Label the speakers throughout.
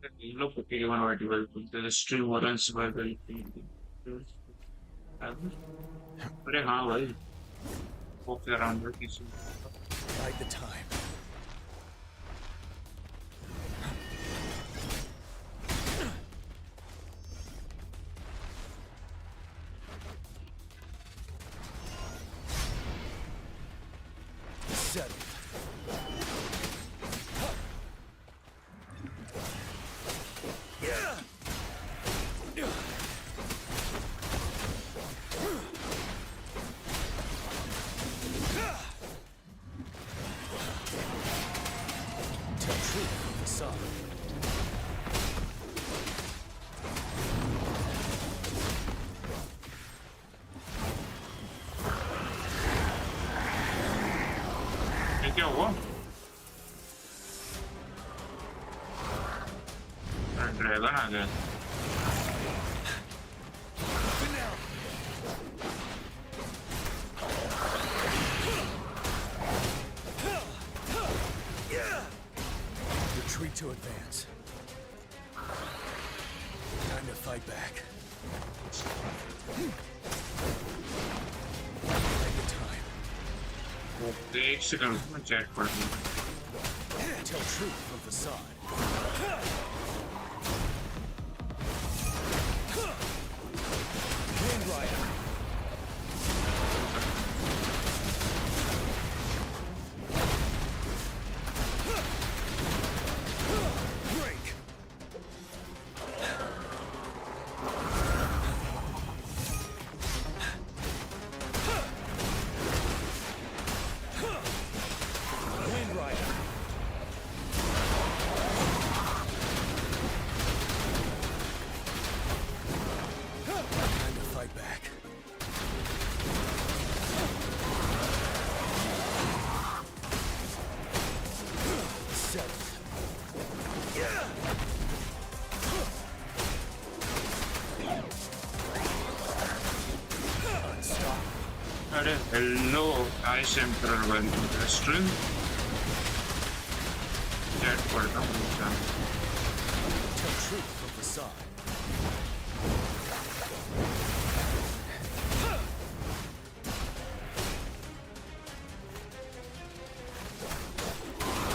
Speaker 1: Look at one article. The stream runs by the अरे हाँ भाई वो फिर अराउंड किसी
Speaker 2: Bide the time. Settled. Tell truth from the side.
Speaker 1: ये क्या हुआ ड्रैगन आ गया
Speaker 2: Retreat to advance. Time to fight back. Bide the time.
Speaker 1: Okay एक सेकंड में चेक कर लूँ
Speaker 2: Tell truth from facade. Wind Rider. Break. Wind Rider. Time to fight back. Settled. Unstoppable.
Speaker 1: अरे hello ice emperor welcome to the stream check करता हूँ
Speaker 2: Tell truth from facade.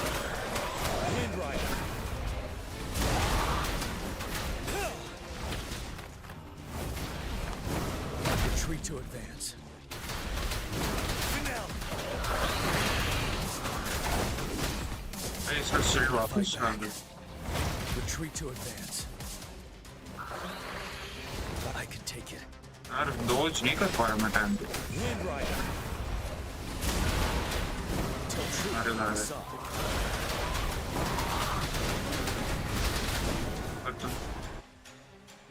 Speaker 2: Wind Rider. Retreat to advance.
Speaker 1: इसका sealed वापस आ गया
Speaker 2: Retreat to advance. I can take it.
Speaker 1: यार Dodge नहीं कर पा रहा मैं टाइम पे
Speaker 2: Wind Rider. Tell truth
Speaker 1: अरे
Speaker 2: from
Speaker 1: वाह
Speaker 2: facade.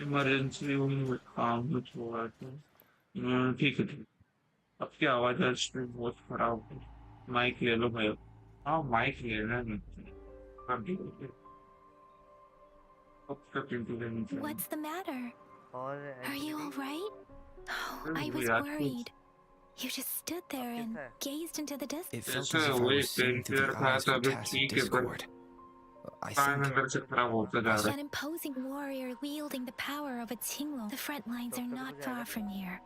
Speaker 1: इमरजेंसी में काम कुछ हुआ तो ठीक है अब क्या आवाज है स्ट्रीम बहुत खराब है माइक ले लो भाई हाँ माइक ले रहा है हाँ ठीक है अब तक इंटरनेट
Speaker 3: What's the matter?
Speaker 4: और
Speaker 3: Are you all right? Oh, I
Speaker 1: वो
Speaker 3: was
Speaker 1: याद
Speaker 3: worried. You just stood there and gazed into the
Speaker 5: It
Speaker 3: distance.
Speaker 5: felt
Speaker 1: ऐसा
Speaker 5: as if I
Speaker 1: वही
Speaker 5: was seeing through
Speaker 1: painter
Speaker 5: the
Speaker 1: था
Speaker 5: eyes
Speaker 1: तो
Speaker 5: of
Speaker 1: अभी
Speaker 5: tacit
Speaker 1: ठीक है पर
Speaker 5: discord. I
Speaker 1: टाइम
Speaker 5: think
Speaker 1: अंदर से खराब होता जा रहा
Speaker 3: An imposing warrior wielding the power of a Qinglo. The front lines are not far from here.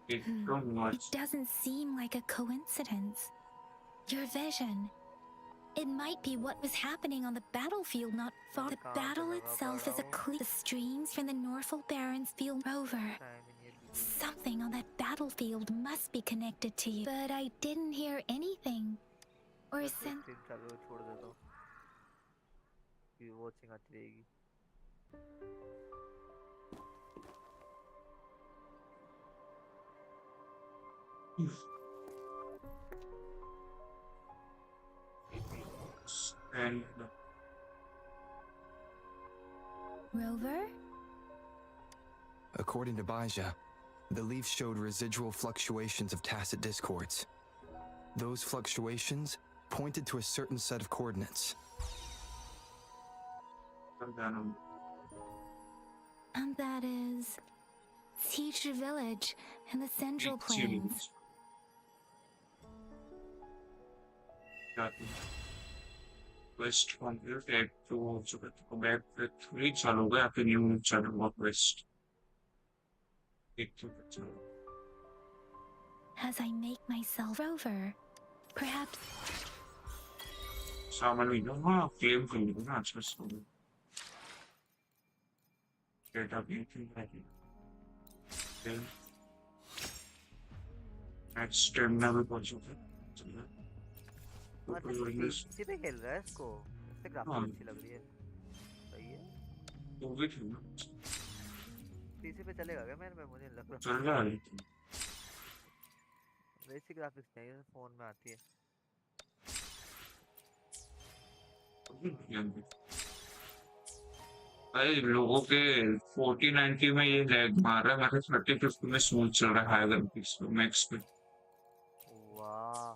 Speaker 1: है एकदम
Speaker 3: It
Speaker 1: मस्त
Speaker 3: doesn't seem like a coincidence. Your vision. It might be what was happening on the battlefield not far. The battle itself is a clue. The streams from the Norfolk Barrens feel rover. Something on that battlefield must be connected to you. But I didn't hear anything. Or sense.
Speaker 4: Stream चालू है, छोड़ देता हूँ कि watching आती रहेगी
Speaker 1: and
Speaker 3: Rover?
Speaker 5: according to Baija, the leaf showed residual fluctuations of tacit discords. Those fluctuations pointed to a certain set of coordinates.
Speaker 3: And that is Teacher Village in the Central Plains.
Speaker 1: Quest complete एक तो हो चुका है तो back पे 3 चालू हो गया फिर न्यू चालू हुआ क्वेस्ट एक तो चलो
Speaker 3: As I make myself over, perhaps
Speaker 1: सामान भी ना हाँ क्लेम कर लिया ना अच्छा सो डेटा भी फिर नेक्स्ट स्टेमिना भी पहुंच चुका है चलो
Speaker 4: अच्छा
Speaker 1: ऊपर इंग्लिश
Speaker 4: पीसी पे खेल रहा है इसको, इससे
Speaker 1: हाँ
Speaker 4: ग्राफिक्स अच्छी लग रही है। सही है।
Speaker 1: तो भी थी ना
Speaker 4: पीसी पे चलेगा क्या मेरे में, मुझे नहीं लग रहा।
Speaker 1: चल रहा है
Speaker 4: वैसी ग्राफिक्स नहीं है फोन में आती है।
Speaker 1: भाई लोगों के 4090 में ये लैग मार रहा है मेरे 3050 में स्मूथ चल रहा है हाई ग्राफिक्स पे मैक्स पे
Speaker 4: वाह।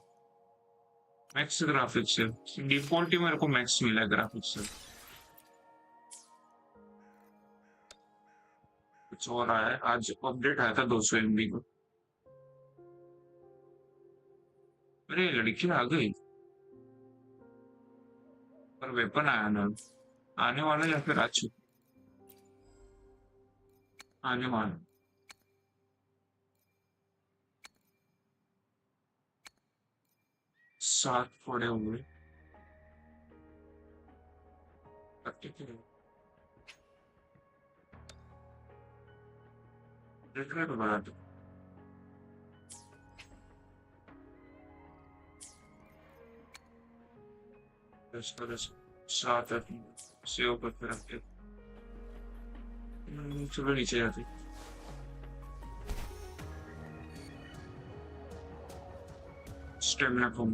Speaker 1: मैक्स ग्राफिक्स है डिफॉल्ट ही मेरे को मैक्स मिला है ग्राफिक्स से कुछ और आया है आज अपडेट आया था 200 MB को अरे लड़की आ गई पर वेपन आया ना आने वाला या फिर आ चुका आने वाला 7 पड़े हुए रिट्राइव बना दो इसका 7 से ऊपर पे रखते चलो नीचे जाते स्टेमिना कम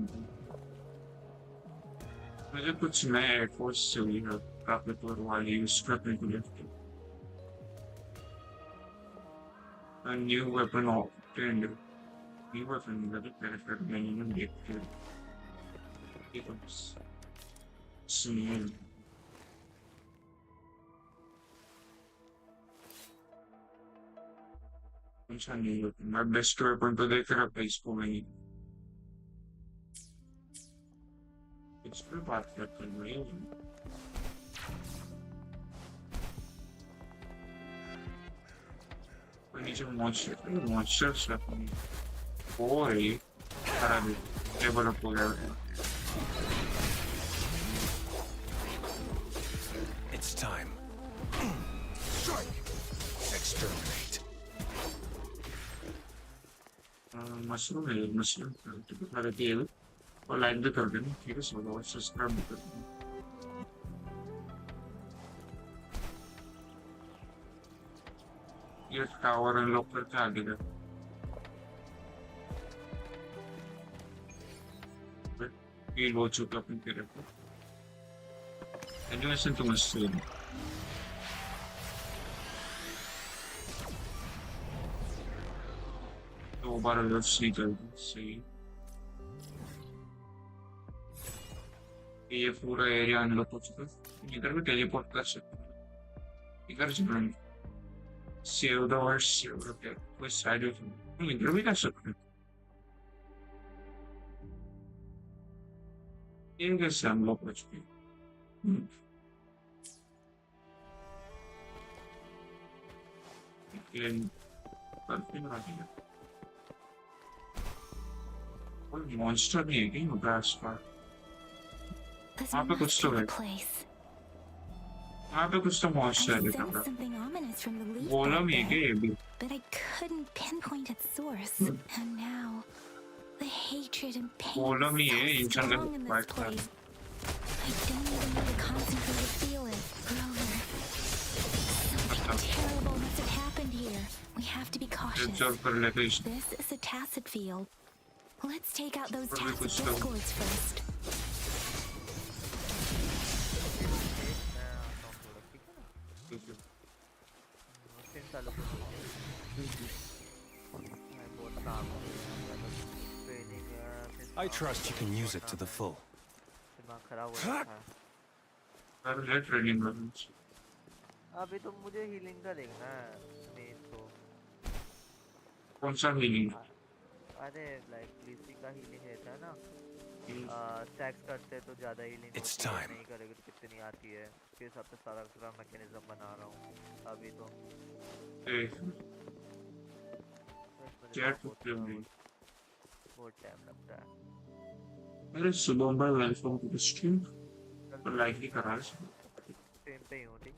Speaker 1: मुझे कुछ नए एयरफोर्स चाहिए काफी तो वाले यूज करने के लिए a new weapon obtained new weapon that benefit minimum items small अच्छा नहीं weapon मैं बेस्ट weapon तो देख रहा था इसको नहीं इस पे बात करते हैं नीचे monsters रखनी हो रही खराब डेवलप हो गया
Speaker 2: It's time. Strike. Exterminate.
Speaker 1: Mushroom है मशरूम सारे तेल और लाइक भी कर देना ठीक है सो सब्सक्राइब भी कर देना ये टावर अनलॉक करके आगे गए फील हो चुका अपने तेरे को एनिमेशन तो मस्त है दो बार अलर्ट नहीं करती सही ये पूरा एरिया अनलॉक हो चुका है इधर भी टेलीपोर्ट कर सकते हैं इधर चल save the word save the कोई साइड इधर भी कर सकते हैं ये कैसे अनलॉक हो चुकी है क्लीन करते हैं आगे कोई मॉन्स्टर नहीं है कहीं होगा आस पास
Speaker 3: this
Speaker 1: वहाँ पे
Speaker 3: must
Speaker 1: कुछ तो
Speaker 3: be
Speaker 1: है
Speaker 3: the place.
Speaker 1: वहाँ पे कुछ तो
Speaker 3: I
Speaker 1: मॉन्स्टर है
Speaker 3: sensed
Speaker 1: दिखा
Speaker 3: something ominous from the leaf
Speaker 1: गोलम
Speaker 3: bed
Speaker 1: ही है
Speaker 3: there,
Speaker 1: ये भी
Speaker 3: but I couldn't pinpoint its source. And now, the hatred and pain
Speaker 1: गोलम ही है
Speaker 3: is so
Speaker 1: इंसान का
Speaker 3: strong in this
Speaker 1: फाइट कर
Speaker 3: place. I don't even need to concentrate to feel it. Grover, something terrible must have happened here. We have to be cautious.
Speaker 1: Observe कर लेते इस
Speaker 3: This is a tacit field. Let's take out those
Speaker 1: Probably
Speaker 3: tacit
Speaker 1: good stuff.
Speaker 3: discords first.
Speaker 4: मैं आता हूँ थोड़ा, ठीक है ना। मशीन चालू करो। मैं बहुत काम training
Speaker 2: I trust you can use it to the full.
Speaker 4: दिमाग खराब हो रहा है।
Speaker 1: कर ले ट्रेनिंग करना
Speaker 4: अभी तो मुझे हीलिंग का देखना है मेन तो।
Speaker 1: कौन सा हीलिंग
Speaker 4: अरे लाइक लीसी का हीलिंग रहता है ना, स्टैक्स करते तो ज़्यादा हीलिंग
Speaker 2: It's
Speaker 4: होती है,
Speaker 2: time.
Speaker 4: नहीं करेंगे तो कितनी आती है, उसके हिसाब से सारा पूरा मैकेनिज्म बना रहा हूँ अभी तो।
Speaker 1: एक
Speaker 4: तो इसमें
Speaker 1: चैट
Speaker 4: देखो
Speaker 1: करते हुए
Speaker 4: बहुत टाइम लगता है।
Speaker 1: मेरे सुबह में वेलकम टू द स्ट्रीम
Speaker 4: जल्दी
Speaker 1: लाइक ही करा है
Speaker 4: स्ट्रीम पे ही हूँ ठीक।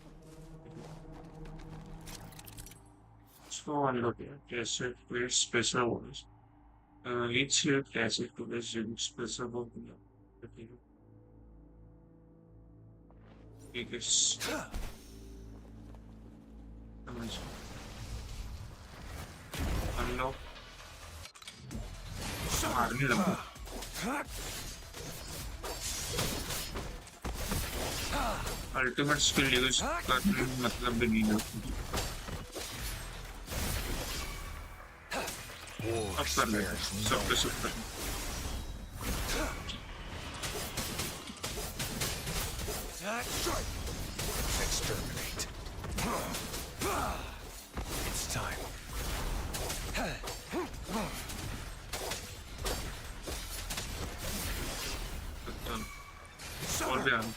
Speaker 1: इसको अनलॉक किया कैसे create special words each here कैसे क्रिएट यूनिक स्पेशल वर्ड ठीक है समझ अनलॉक मारने लगा अल्टीमेट स्किल यूज करने में मतलब भी नहीं होती
Speaker 2: War
Speaker 1: अब कर लेते
Speaker 2: spares
Speaker 1: हैं सब पे सब कर
Speaker 2: Strike! Exterminate. It's time.
Speaker 1: और भी आना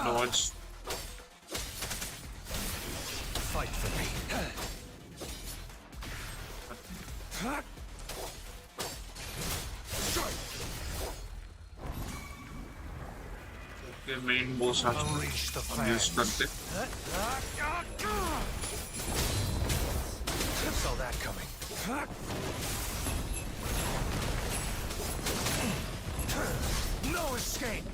Speaker 1: लॉज
Speaker 2: Fight for me.
Speaker 1: के मेन बॉस आ चुके
Speaker 2: Unleash the
Speaker 1: हैं यूज
Speaker 2: flames.
Speaker 1: करते
Speaker 2: Saw that coming. No escape.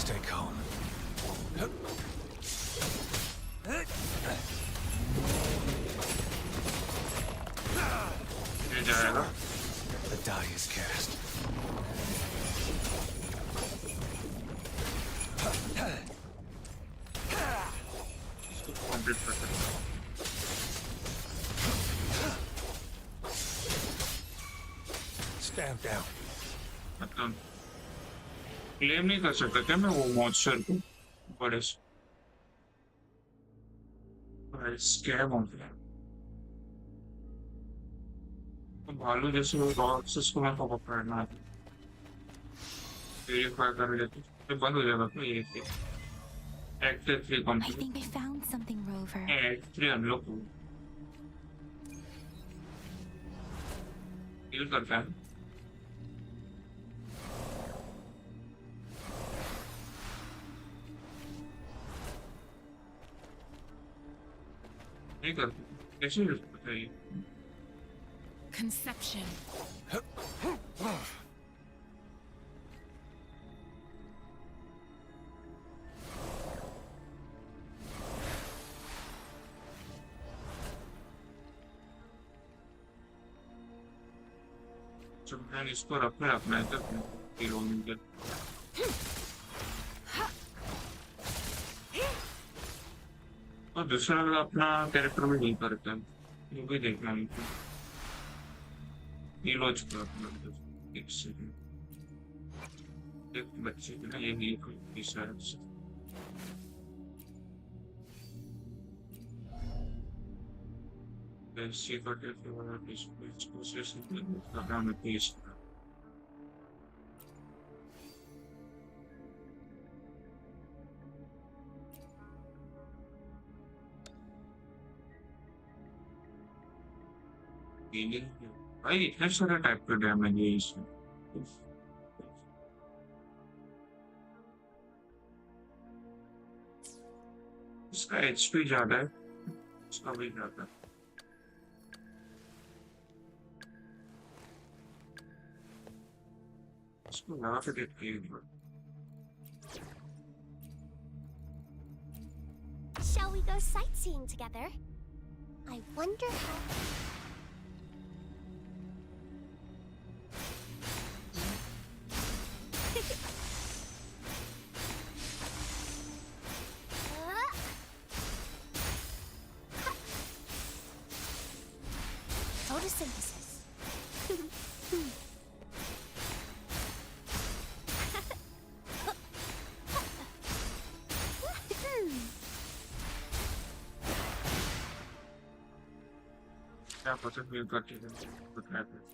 Speaker 2: Stay calm.
Speaker 1: ये जाएगा
Speaker 2: The die is cast.
Speaker 1: इसको कंप्लीट करते हैं
Speaker 2: Stand down.
Speaker 1: मतलब क्लेम नहीं कर सकता क्या मैं वो मॉन्स्टर को बड़े स्कैम हो गया तो भालू जैसे वो रॉक्सेस को मैं पकड़ पड़ना है वेरीफाई कर लेते फिर बंद हो जाएगा तो ये act 3
Speaker 3: I
Speaker 1: complete
Speaker 3: think we found something, Rover.
Speaker 1: Act 3 unlock हो फील करता है नहीं करते कैसे बताइए
Speaker 6: Conception.
Speaker 1: जब मैंने इसको रखना है तब फील होंगे और दूसरा अगर अपना कैरेक्टर में नहीं करता है वो भी देखना है ये लॉजिक अपना एक सेकंड एक बच्चे के ना ये कोई शायद से वैसे करते थे वाला इसको से करना में पेश फीलिंग भाई इतने सारे टाइप के डैमेज है इसमें इसका एचपी ज्यादा है इसका भी ज्यादा है इसको लगा के देखते हैं एक बार
Speaker 7: Shall we go sightseeing together? I wonder how. Photosynthesis.
Speaker 1: क्या पसंद भी करते हैं कुछ रहते हैं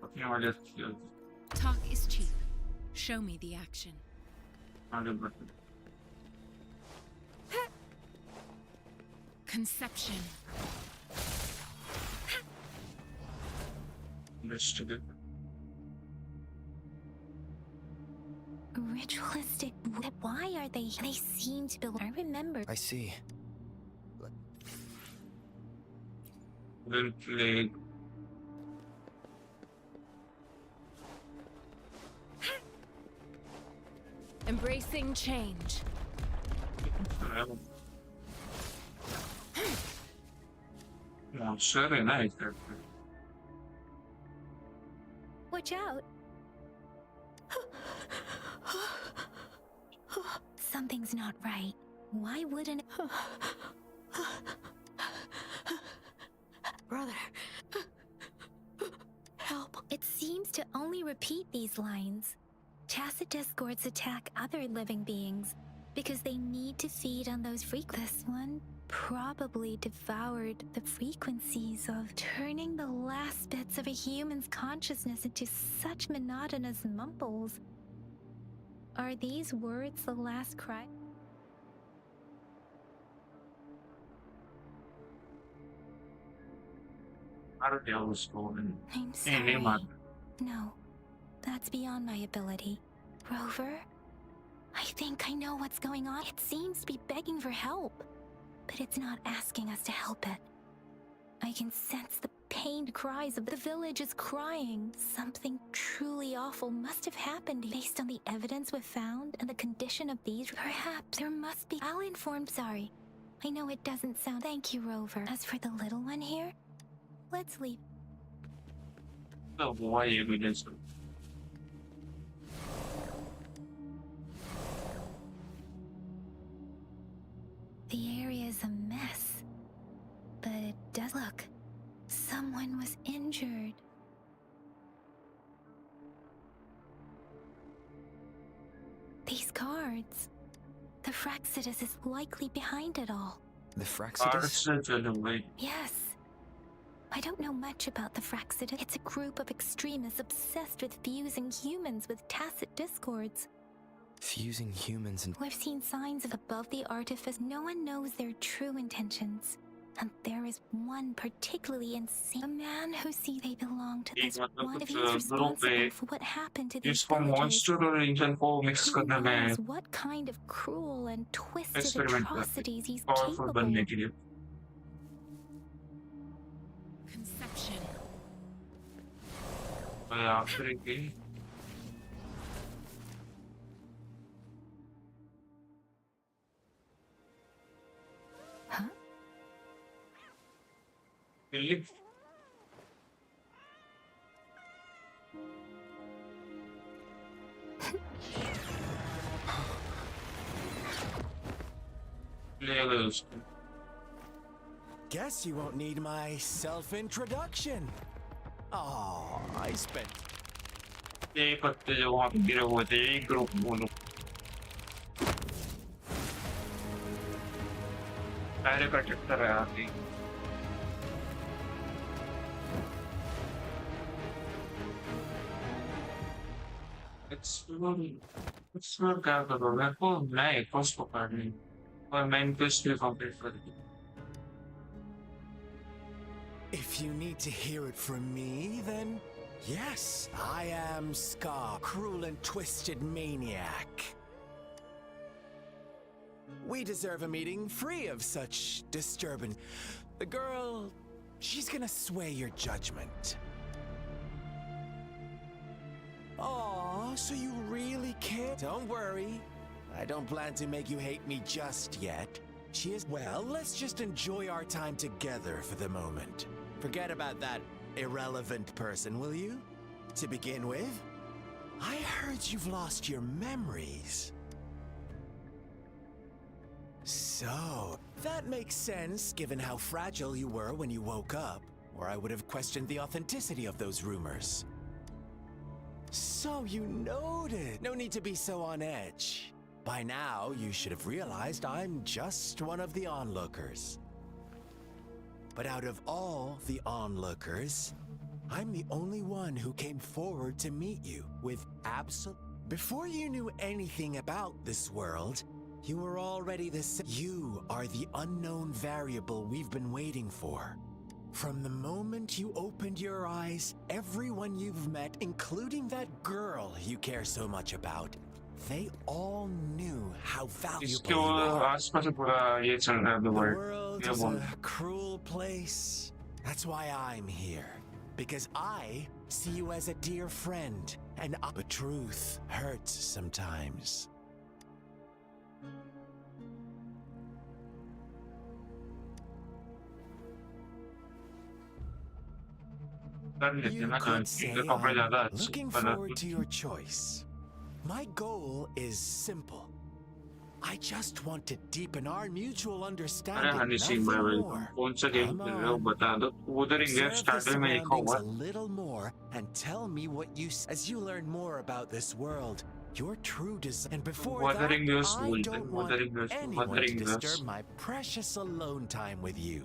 Speaker 1: अपने वाले skills
Speaker 6: Talk is cheap. Show me the action.
Speaker 1: आगे बढ़ते हैं
Speaker 6: Conception.
Speaker 1: investigate
Speaker 3: Ritualistic. Why are they? They seem to build. I remember.
Speaker 5: I see.
Speaker 1: will play
Speaker 6: Embracing change.
Speaker 1: monster है ना एक तरह से
Speaker 3: Watch out. Something's not right. Why wouldn't Brother. Help. It seems to only repeat these lines. Tacit discords attack other living beings because they need to feed on those frequencies. This one probably devoured the frequencies of turning the last bits of a human's consciousness into such monotonous mumbles. Are these words the last cry?
Speaker 1: how to deal with school and
Speaker 3: I'm
Speaker 1: any
Speaker 3: sorry.
Speaker 1: man
Speaker 3: No, that's beyond my ability. Rover, I think I know what's going on. It seems to be begging for help, but it's not asking us to help it. I can sense the pained cries of the village is crying. Something truly awful must have happened based on the evidence we've found and the condition of these. Perhaps there must be. I'll inform. Sorry. I know it doesn't sound. Thank you, Rover. As for the little one here, let's leave.
Speaker 1: the boy evidence
Speaker 3: The area is a mess, but it does look. Someone was injured. These cards. The Fraxidus is likely behind it all.
Speaker 5: The Fraxidus?
Speaker 1: arts anyway
Speaker 3: Yes. I don't know much about the Fraxidus. It's a group of extremists obsessed with fusing humans with tacit discords.
Speaker 5: Fusing humans and
Speaker 3: We've seen signs of above the artifice. No one knows their true intentions. And there is one particularly insane. A man who sees they belong to this
Speaker 1: मतलब
Speaker 3: one. If
Speaker 1: कुछ
Speaker 3: he's
Speaker 1: group है
Speaker 3: responsible for what happened to these
Speaker 1: जिसको
Speaker 3: villagers,
Speaker 1: monster और engine को mix
Speaker 3: who
Speaker 1: करने में
Speaker 3: knows what kind of cruel and twisted
Speaker 1: experiment करते
Speaker 3: atrocities he's
Speaker 1: powerful
Speaker 3: capable
Speaker 1: बनने
Speaker 3: of.
Speaker 1: के लिए
Speaker 6: Conception.
Speaker 1: तो आप करेंगे
Speaker 3: Huh?
Speaker 1: बिल्ली ले गए उसको
Speaker 2: Guess you won't need my self-introduction. Oh, I spent
Speaker 1: एक पत्ते जो वहाँ पे गिरे हुए थे एक ग्रुप वो लोग पहले का चक्कर है आती एक्सप्लोर क्या करो मेरे को मैं एक पोस्ट पकड़नी और मैं इंटरेस्ट भी कंप्लीट कर दी
Speaker 2: If you need to hear it from me, then yes, I am Scar, cruel and twisted maniac. We deserve a meeting free of such disturbing. The girl, she's gonna sway your judgment. Aw, so you really care? Don't worry. I don't plan to make you hate me just yet. She is. Well, let's just enjoy our time together for the moment. Forget about that irrelevant person, will you? To begin with, I heard you've lost your memories. So, that makes sense given how fragile you were when you woke up, or I would have questioned the authenticity of those rumors. So you noted. No need to be so on edge. By now, you should have realized I'm just one of the onlookers. But out of all the onlookers, I'm the only one who came forward to meet you with absolute. Before you knew anything about this world, you were already You are the unknown variable we've been waiting for. From the moment you opened your eyes, everyone you've met, including that girl you care so much about, they all knew how
Speaker 1: इसके
Speaker 2: valuable
Speaker 1: वो
Speaker 2: you are.
Speaker 1: आसपास से पूरा ये चल रहा है the
Speaker 2: The
Speaker 1: world.
Speaker 2: world
Speaker 1: ये
Speaker 2: is
Speaker 1: बोल.
Speaker 2: a cruel place. That's why I'm here. Because I see you as a dear friend, and the truth hurts sometimes.
Speaker 1: कर लेते
Speaker 2: You
Speaker 1: हैं ना
Speaker 2: could
Speaker 1: इनके
Speaker 2: say
Speaker 1: कपड़े ज़्यादा
Speaker 2: I'm
Speaker 1: अच्छे
Speaker 2: looking
Speaker 1: colour
Speaker 2: forward to your choice. My goal is simple. I just want to deepen our mutual
Speaker 1: अरे
Speaker 2: understanding,
Speaker 1: Honey Singh
Speaker 2: nothing
Speaker 1: भाई
Speaker 2: more.
Speaker 1: कौन सा गेम
Speaker 2: Come
Speaker 1: खेल रहे हो
Speaker 2: on.
Speaker 1: बता दो Wuthering game
Speaker 2: Observe the
Speaker 1: starter में लिखा
Speaker 2: surroundings
Speaker 1: हुआ
Speaker 2: a little more and tell me what you as you learn more about this world. Your true desire. And before that,
Speaker 1: Wuthering games
Speaker 2: I
Speaker 1: बोलते हैं
Speaker 2: don't want
Speaker 1: Wuthering games
Speaker 2: anyone to
Speaker 1: Wuthering games
Speaker 2: disturb my precious alone time with you.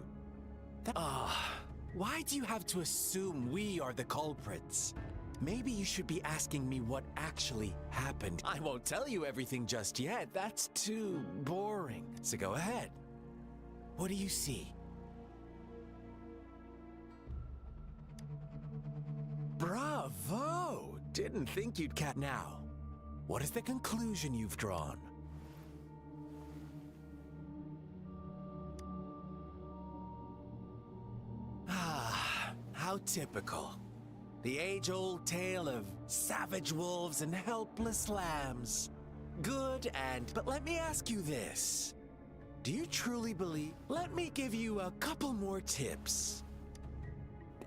Speaker 2: Why do you have to assume we are the culprits? Maybe you should be asking me what actually happened. I won't tell you everything just yet. That's too boring. So go ahead. What do you see? Bravo! Didn't think you'd catch. Now, what is the conclusion you've drawn? How typical. The age-old tale of savage wolves and helpless lambs. Good but let me ask you this. Do you truly believe? Let me give you a couple more tips.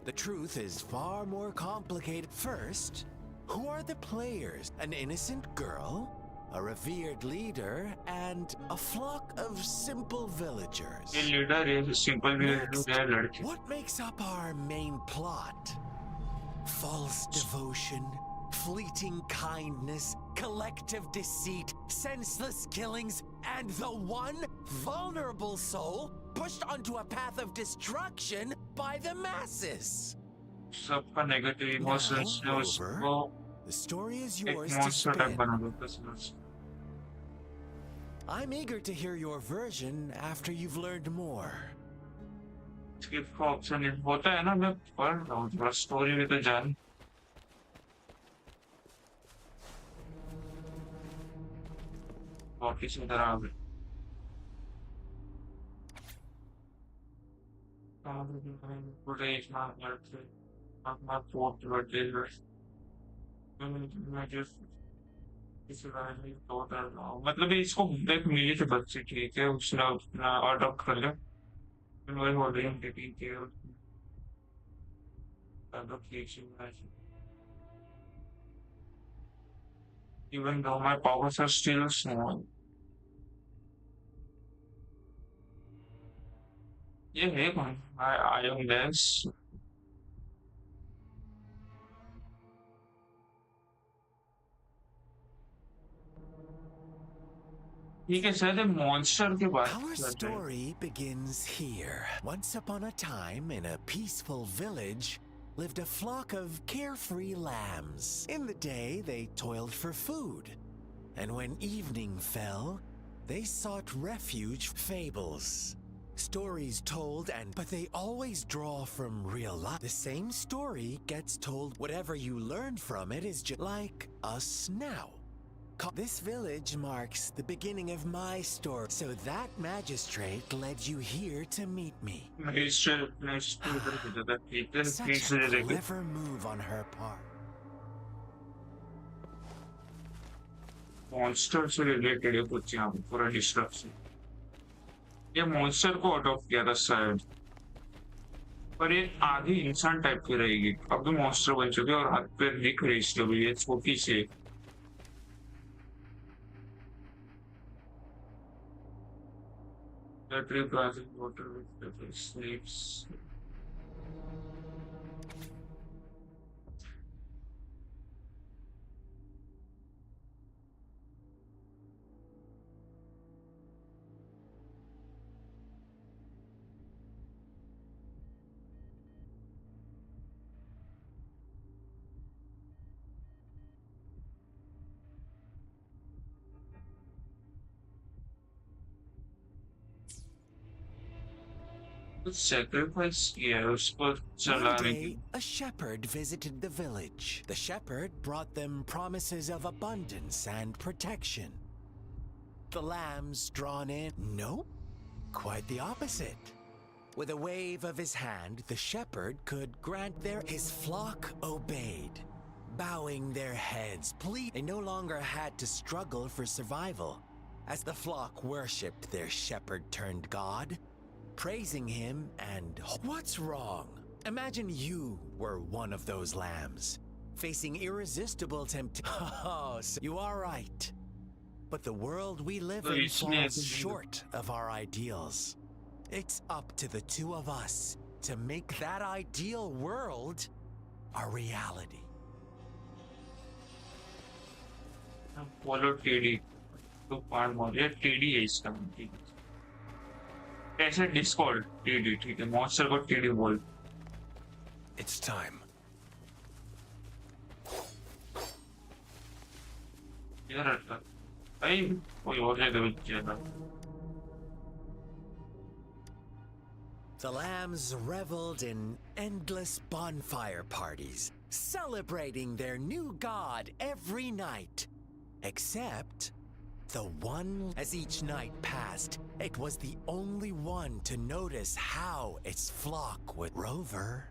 Speaker 2: The truth is far more complicated. First, who are the players? An innocent girl, a revered leader, and a flock of simple villagers.
Speaker 1: ये leader है simple
Speaker 2: Next,
Speaker 1: leader है लड़के
Speaker 2: what makes up our main plot? False devotion, fleeting kindness, collective deceit, senseless killings, and the one vulnerable soul pushed onto a path of destruction by the masses.
Speaker 1: सबका negative emotions ने
Speaker 2: Now,
Speaker 1: उसको
Speaker 2: Rover, the story is
Speaker 1: एक
Speaker 2: yours to
Speaker 1: monster type
Speaker 2: spin.
Speaker 1: बना दो बस
Speaker 2: I'm eager to hear your version after you've learned more.
Speaker 1: Skip का option होता है ना मैं पढ़ रहा हूँ थोड़ा स्टोरी में तो जान वापिस इधर आ गए my fourth birthday मैं just इस रानी daughter मतलब इसको देख मिली थी बच्चे ठीक है उसने अपना अडॉप्ट कर लिया मैं हो रही हूँ taking care adoption even though my powers are still small yeah hey man I am less ठीक है शायद मॉन्स्टर के बात
Speaker 2: Our
Speaker 1: कर रहे हैं
Speaker 2: story begins here. Once upon a time, in a peaceful village, lived a flock of carefree lambs. In the day, they toiled for food. And when evening fell, they sought refuge. Fables. Stories told but they always draw from real life. The same story gets told. Whatever you learn from it is just like us now. This village marks the beginning of my story. So that magistrate led you here to meet me. Such a clever move on her part.
Speaker 1: Monster से related है कुछ यहाँ पे पूरा destruction ये monster को adopt किया था शायद पर ये आधी इंसान टाइप की रहेगी अब भी मॉन्स्टर बन चुके और हाथ पैर दिख रही इसलिए भी ये छोटी सी battery plastic water with pepper sleeps कुछ सेक्रीफाइस किया है उसको
Speaker 2: One
Speaker 1: चलाने के
Speaker 2: day,
Speaker 1: लिए।
Speaker 2: a shepherd visited the village. The shepherd brought them promises of abundance and protection. The lambs drawn in? Nope. Quite the opposite. With a wave of his hand, the shepherd could grant his flock obeyed, bowing their heads, They no longer had to struggle for survival, as the flock worshipped their shepherd-turned god, praising him and... What's wrong? Imagine you were one of those lambs, facing irresistible temptation. Oh, so you are right. But the world we live
Speaker 1: So
Speaker 2: in
Speaker 1: it's
Speaker 2: falls
Speaker 1: next.
Speaker 2: short of our ideals. It's up to the two of us to make that ideal world a reality.
Speaker 1: Follow TD तो पार model TD है इसका नाम, ठीक है। ऐसे Discord TD, ठीक है, monster को टीडी बोल।
Speaker 2: It's time.
Speaker 1: इधर रहता भाई, कोई और जगह भी किया था।
Speaker 2: The lambs reveled in endless bonfire parties, celebrating their new god every night. Except the one, as each night passed, it was the only one to notice how its flock would rover.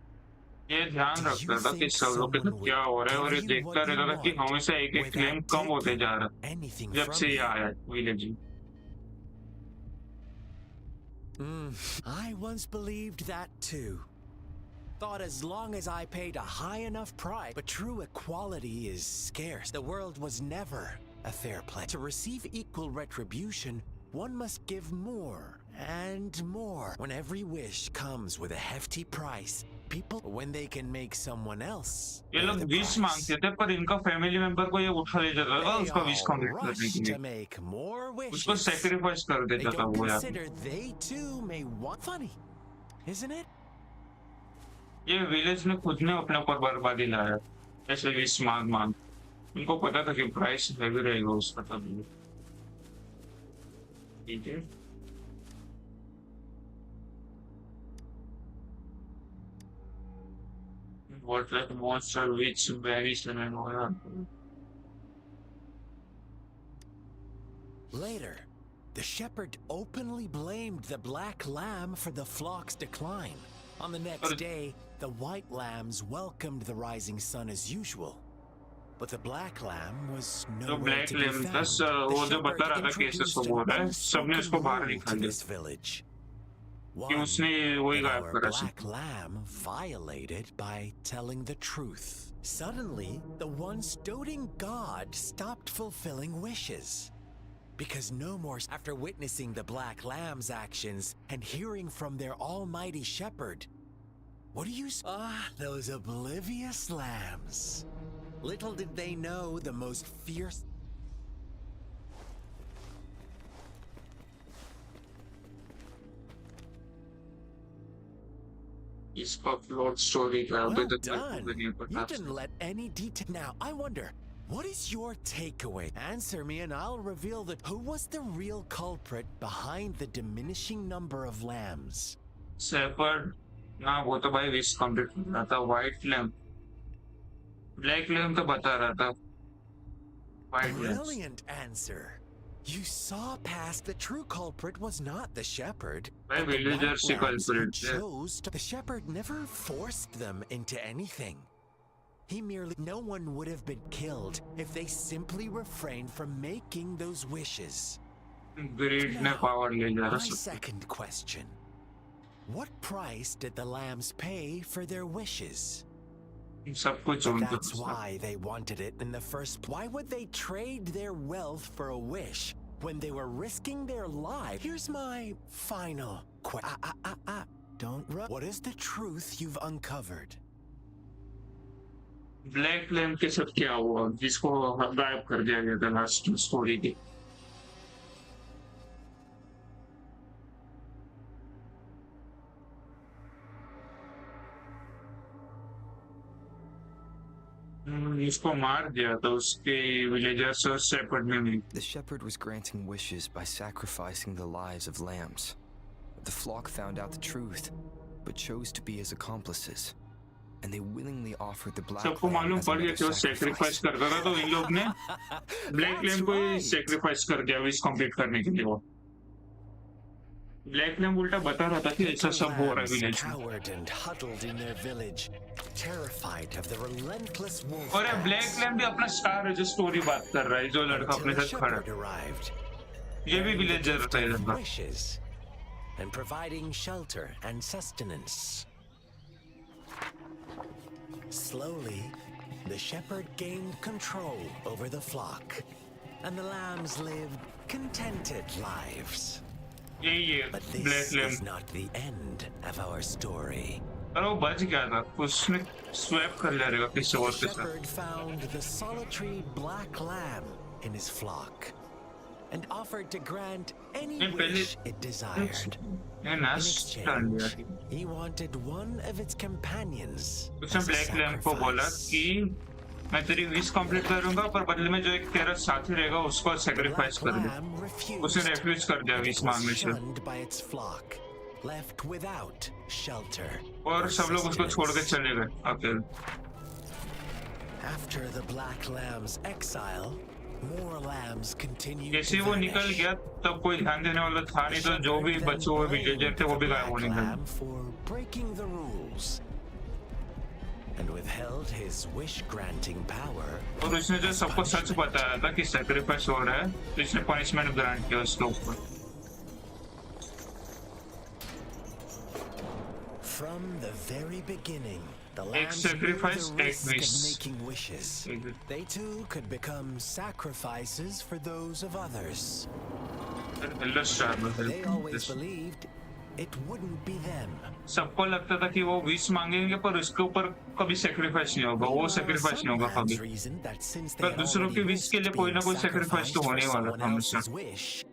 Speaker 1: ये ध्यान रखता था कि सब लोग के साथ क्या हो रहा है, और ये देखता रहता था कि हमेशा एक एक क्लेम कम होते जा रहा है जब से ये आया विलेज में।
Speaker 2: I once believed that too. Thought as long as I paid a high enough price, but true equality is scarce. The world was never a fair play. To receive equal retribution, one must give more and more. When every wish comes with a hefty price, people, when they can make someone else
Speaker 1: ये
Speaker 2: bear
Speaker 1: लोग
Speaker 2: the
Speaker 1: wish
Speaker 2: price,
Speaker 1: मांगते थे, पर इनका family member को ये उठा ले जाता था
Speaker 2: they
Speaker 1: उसका विश
Speaker 2: all
Speaker 1: कंप्लीट करने
Speaker 2: rush
Speaker 1: के
Speaker 2: to
Speaker 1: लिए,
Speaker 2: make more
Speaker 1: उसको
Speaker 2: wishes.
Speaker 1: सैक्रिफाइस कर
Speaker 2: They
Speaker 1: देता था
Speaker 2: don't
Speaker 1: वो यार।
Speaker 2: consider they too may want. Funny, isn't it?
Speaker 1: ये विलेज ने खुद ने अपने ऊपर बर्बादी लाया, ऐसे विश मांग मांग। उनको पता था कि प्राइस हैवी रहेगा उसका, तब ठीक है। What like monster which varies in an oil.
Speaker 2: Later, the shepherd openly blamed the black lamb for the flock's decline. On the next day, the white lambs welcomed the rising sun as usual. But the black lamb was
Speaker 1: तो
Speaker 2: nowhere
Speaker 1: black
Speaker 2: to be
Speaker 1: lame
Speaker 2: found.
Speaker 1: बस
Speaker 2: The
Speaker 1: वो जो बता
Speaker 2: shepherd
Speaker 1: रहा था कि ऐसे
Speaker 2: introduced
Speaker 1: सब
Speaker 2: an
Speaker 1: हो रहा है, सबने उसको
Speaker 2: unspoken
Speaker 1: बाहर
Speaker 2: rule
Speaker 1: निकाल
Speaker 2: to
Speaker 1: दिया
Speaker 2: this village.
Speaker 1: कि
Speaker 2: One
Speaker 1: उसने वही
Speaker 2: that
Speaker 1: गायब
Speaker 2: our
Speaker 1: करा।
Speaker 2: black lamb violated by telling the truth. Suddenly, the once doting god stopped fulfilling wishes. Because no more, after witnessing the black lamb's actions and hearing from their almighty shepherd, what do you say? Ah, those oblivious lambs. Little did they know the most fierce...
Speaker 1: इसका plot story का अभी
Speaker 2: Well
Speaker 1: तक मेरे को
Speaker 2: done.
Speaker 1: भी नहीं
Speaker 2: You
Speaker 1: पता।
Speaker 2: didn't let any detail. Now, I wonder, what is your takeaway? Answer me and I'll reveal who was the real culprit behind the diminishing number of lambs?
Speaker 1: Shepherd ना, वो तो भाई विश कंप्लीट कर रहा था। White lamp, black lamp तो बता रहा था। White lamp
Speaker 2: Brilliant answer. You saw past the true culprit was not the shepherd.
Speaker 1: भाई
Speaker 2: but the
Speaker 1: विलेजर
Speaker 2: white
Speaker 1: से
Speaker 2: lambs who
Speaker 1: कल्प्रिट है।
Speaker 2: chose to. The shepherd never forced them into anything. He merely. No one would have been killed if they simply refrained from making those wishes.
Speaker 1: Greed ने
Speaker 2: Now,
Speaker 1: power ले जा
Speaker 2: my
Speaker 1: रहा सब।
Speaker 2: second question. What price did the lambs pay for their wishes?
Speaker 1: सब कुछ
Speaker 2: But
Speaker 1: उनका
Speaker 2: that's why they wanted it in the first. Why would they trade their wealth for a wish when they were risking their life? Here's my final question. Don't run. What is the truth you've uncovered?
Speaker 1: Black lamp के साथ क्या हुआ जिसको गायब कर दिया गया था लास्ट स्टोरी की। इसको मार दिया था उसके विलेजर्स और शेपर्ड ने भी।
Speaker 5: The shepherd was granting wishes by sacrificing the lives of lambs. the flock found out the truth, but chose to be his accomplices. And they willingly offered the black
Speaker 1: सबको
Speaker 5: lamb
Speaker 1: मालूम
Speaker 5: as
Speaker 1: पड़ गया
Speaker 5: another
Speaker 1: कि वो sacrifice
Speaker 5: sacrifice.
Speaker 1: करता था, तो इन लोग ने ब्लैक
Speaker 2: That's
Speaker 1: लैम्ब को ही
Speaker 2: right.
Speaker 1: सेक्रीफाइस कर दिया विश कंप्लीट करने के लिए। वो ब्लैक लैम्ब उल्टा बता रहा था कि ऐसा
Speaker 2: Little
Speaker 1: सब हो रहा है
Speaker 2: lambs
Speaker 1: विलेज में।
Speaker 2: cowered and huddled in their village, terrified of the relentless wolf
Speaker 1: और ये ब्लैक
Speaker 2: packs.
Speaker 1: लैम्ब भी अपना स्टार है जो स्टोरी बात कर रहा है, जो लड़का
Speaker 2: Until
Speaker 1: अपने
Speaker 2: a
Speaker 1: साथ खड़ा
Speaker 2: shepherd arrived,
Speaker 1: है। ये भी
Speaker 2: bearing the
Speaker 1: विलेजर
Speaker 2: gift
Speaker 1: था ये
Speaker 2: of
Speaker 1: लड़का।
Speaker 2: wishes and providing shelter and sustenance. Slowly, the shepherd gained control over the flock, and the lambs lived contented lives.
Speaker 1: यही है
Speaker 2: But
Speaker 1: black
Speaker 2: this is
Speaker 1: lamb.
Speaker 2: not the end of our story.
Speaker 1: और वो बच गया था, उसने swap कर लिया रहेगा किसी
Speaker 2: The
Speaker 1: और के साथ।
Speaker 2: shepherd found the solitary black lamb in his flock and offered to grant any
Speaker 1: नहीं, पहले
Speaker 2: wish it desired.
Speaker 1: ये
Speaker 2: In
Speaker 1: नाश डाल दिया
Speaker 2: exchange, he wanted one of its companions
Speaker 1: उसने
Speaker 2: as a
Speaker 1: ब्लैक लैम्ब को बोला
Speaker 2: sacrifice.
Speaker 1: कि मैं तेरी विश कंप्लीट करूंगा, पर बदले में जो एक तेरा साथी रहेगा उसको
Speaker 2: The
Speaker 1: सेक्रीफाइस
Speaker 2: black
Speaker 1: कर दे।
Speaker 2: lamb
Speaker 1: उसने
Speaker 2: refused
Speaker 1: रेफ्यूज कर दिया
Speaker 2: and
Speaker 1: विश
Speaker 2: it was
Speaker 1: मांगने से,
Speaker 2: shunned by its flock, left without shelter
Speaker 1: और
Speaker 2: or
Speaker 1: सब लोग उसको छोड़ के
Speaker 2: sustenance.
Speaker 1: चले गए अकेले।
Speaker 2: After the black lamb's exile, more lambs continued
Speaker 1: जैसे
Speaker 2: to
Speaker 1: वो निकल
Speaker 2: vanish.
Speaker 1: गया तब कोई ध्यान देने वाला था नहीं, तो जो भी
Speaker 2: Shepherd
Speaker 1: बचे हुए
Speaker 2: then
Speaker 1: विलेजर
Speaker 2: blamed
Speaker 1: थे वो
Speaker 2: the
Speaker 1: भी गायब
Speaker 2: black
Speaker 1: होने लगे।
Speaker 2: lamb for breaking the rules and withheld his wish-granting power.
Speaker 1: और उसने जो
Speaker 2: as
Speaker 1: सबको सच
Speaker 2: punishment.
Speaker 1: बताया था कि सेक्रीफाइस हो रहा है, तो इसने पनिशमेंट ग्रांट किया उसके ऊपर।
Speaker 2: From the very beginning, the
Speaker 1: एक
Speaker 2: lambs knew
Speaker 1: sacrifice,
Speaker 2: the
Speaker 1: एक
Speaker 2: risk
Speaker 1: wish।
Speaker 2: of making wishes. They too could become sacrifices for those of others.
Speaker 1: Hello star
Speaker 2: They always believed it wouldn't be them.
Speaker 1: सबको लगता था कि वो wish मांगेंगे पर उसके ऊपर कभी सेक्रीफाइस नहीं होगा, वो
Speaker 2: Meanwhile,
Speaker 1: सेक्रीफाइस नहीं
Speaker 2: some
Speaker 1: होगा
Speaker 2: lambs
Speaker 1: कभी।
Speaker 2: reasoned that since they
Speaker 1: पर
Speaker 2: had
Speaker 1: दूसरों
Speaker 2: already
Speaker 1: के विश के लिए
Speaker 2: risked
Speaker 1: कोई ना
Speaker 2: being
Speaker 1: कोई सेक्रीफाइस तो
Speaker 2: sacrificed
Speaker 1: होने
Speaker 2: for
Speaker 1: वाला
Speaker 2: someone
Speaker 1: था हमेशा।
Speaker 2: else's wish,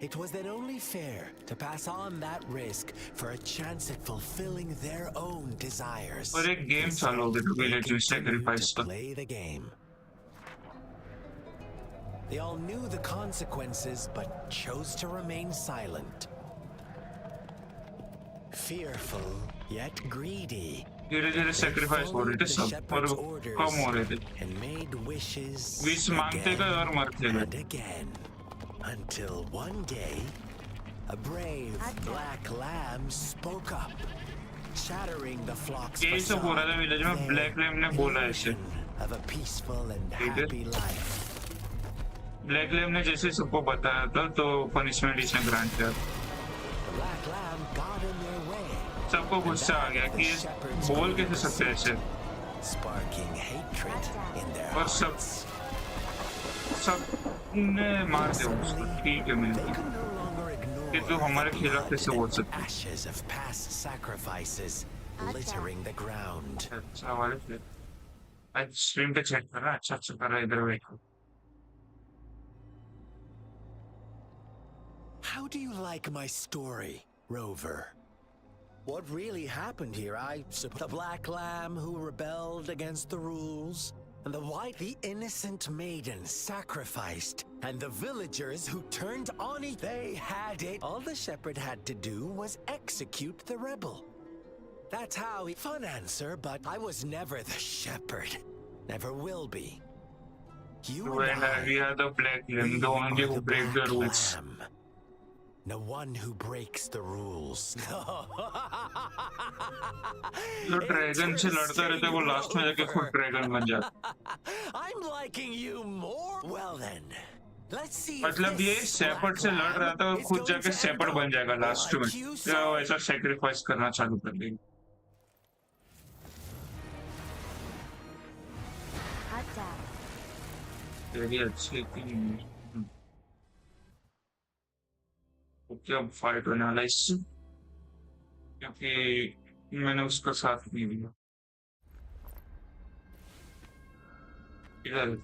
Speaker 2: it was then only fair to pass on that risk for a chance at fulfilling their own desires.
Speaker 1: और एक गेम
Speaker 2: And so
Speaker 1: चालू हो गया था
Speaker 2: they
Speaker 1: विलेज में
Speaker 2: continued
Speaker 1: सेक्रीफाइस
Speaker 2: to
Speaker 1: का।
Speaker 2: play the game. They all knew the consequences, but chose to remain silent. Fearful, yet greedy.
Speaker 1: धीरे धीरे
Speaker 2: They
Speaker 1: सेक्रीफाइस हो रहे
Speaker 2: followed
Speaker 1: थे
Speaker 2: the
Speaker 1: सब, और
Speaker 2: shepherd's
Speaker 1: कम
Speaker 2: orders
Speaker 1: हो रहे थे।
Speaker 2: and made wishes
Speaker 1: विश मांगते गए और मरते
Speaker 2: and
Speaker 1: गए।
Speaker 2: again, until one day, a brave black lamb spoke up, shattering the flock's
Speaker 1: यही सब हो रहा था विलेज में,
Speaker 2: facade,
Speaker 1: ब्लैक लैम्ब ने बोला ऐसे।
Speaker 2: illusion of a peaceful and
Speaker 1: ठीक है।
Speaker 2: happy life.
Speaker 1: ब्लैक लैम्ब ने जैसे सबको बताया था तो पनिशमेंट इसने ग्रांट किया।
Speaker 2: The black lamb got in their way,
Speaker 1: सबको गुस्सा आ गया कि ये बोल कैसे सकते हैं ऐसे,
Speaker 2: sparking hatred in their
Speaker 1: और सब
Speaker 2: hearts.
Speaker 1: सब ने मार दिया उसको। ठीक है
Speaker 2: They
Speaker 1: मिलती
Speaker 2: could no longer
Speaker 1: कि
Speaker 2: ignore
Speaker 1: तू हमारे
Speaker 2: the
Speaker 1: खिलाफ
Speaker 2: blood
Speaker 1: कैसे बोल
Speaker 2: and
Speaker 1: सकती है।
Speaker 2: ashes of past sacrifices littering the ground.
Speaker 1: अच्छा वाले फिर आज स्ट्रीम पे चेक कर रहा, अच्छा अच्छा कर रहा है इधर बैठ।
Speaker 2: How do you like my story, Rover? What really happened here? I suppose the black lamb who rebelled against the rules, and the innocent maiden sacrificed, and the villagers who turned on each. They had it. All the shepherd had to do was execute the rebel. That's how he. Fun answer, but I was never the shepherd. Never will be. You and
Speaker 1: When we
Speaker 2: I.
Speaker 1: are the black lamb,
Speaker 2: We
Speaker 1: the only
Speaker 2: are
Speaker 1: who
Speaker 2: the
Speaker 1: break the
Speaker 2: black
Speaker 1: rules.
Speaker 2: lamb. No one who breaks the rules.
Speaker 1: जो dragon से लड़ता रहता है वो last में जाके खुद dragon बन जाता।
Speaker 2: I'm liking you more. Well then, let's see. if
Speaker 1: मतलब ये
Speaker 2: this
Speaker 1: शेपर्ड से
Speaker 2: black
Speaker 1: लड़ रहा था,
Speaker 2: lamb
Speaker 1: वो
Speaker 2: is
Speaker 1: खुद
Speaker 2: going
Speaker 1: जाके
Speaker 2: to
Speaker 1: शेपर्ड
Speaker 2: end
Speaker 1: बन
Speaker 2: up
Speaker 1: जाएगा लास्ट में,
Speaker 2: like you
Speaker 1: या
Speaker 2: saw.
Speaker 1: वैसा सेक्रीफाइस करना चालू कर देगा। तेरी अच्छी थी क्या फाइट होने वाला इससे, क्योंकि मैंने उसका साथ नहीं दिया। इधर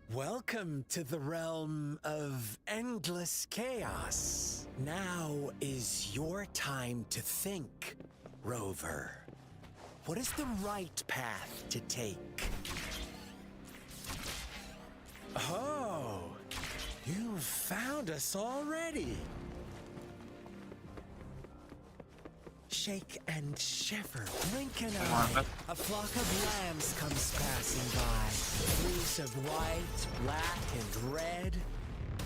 Speaker 2: Welcome to the realm of endless chaos. Now is your time to think, Rover. What is the right path to take? Oh, you found us already. shake and shiver. Blink an eye. A flock of lambs comes passing by. Fleece of white, black, and red.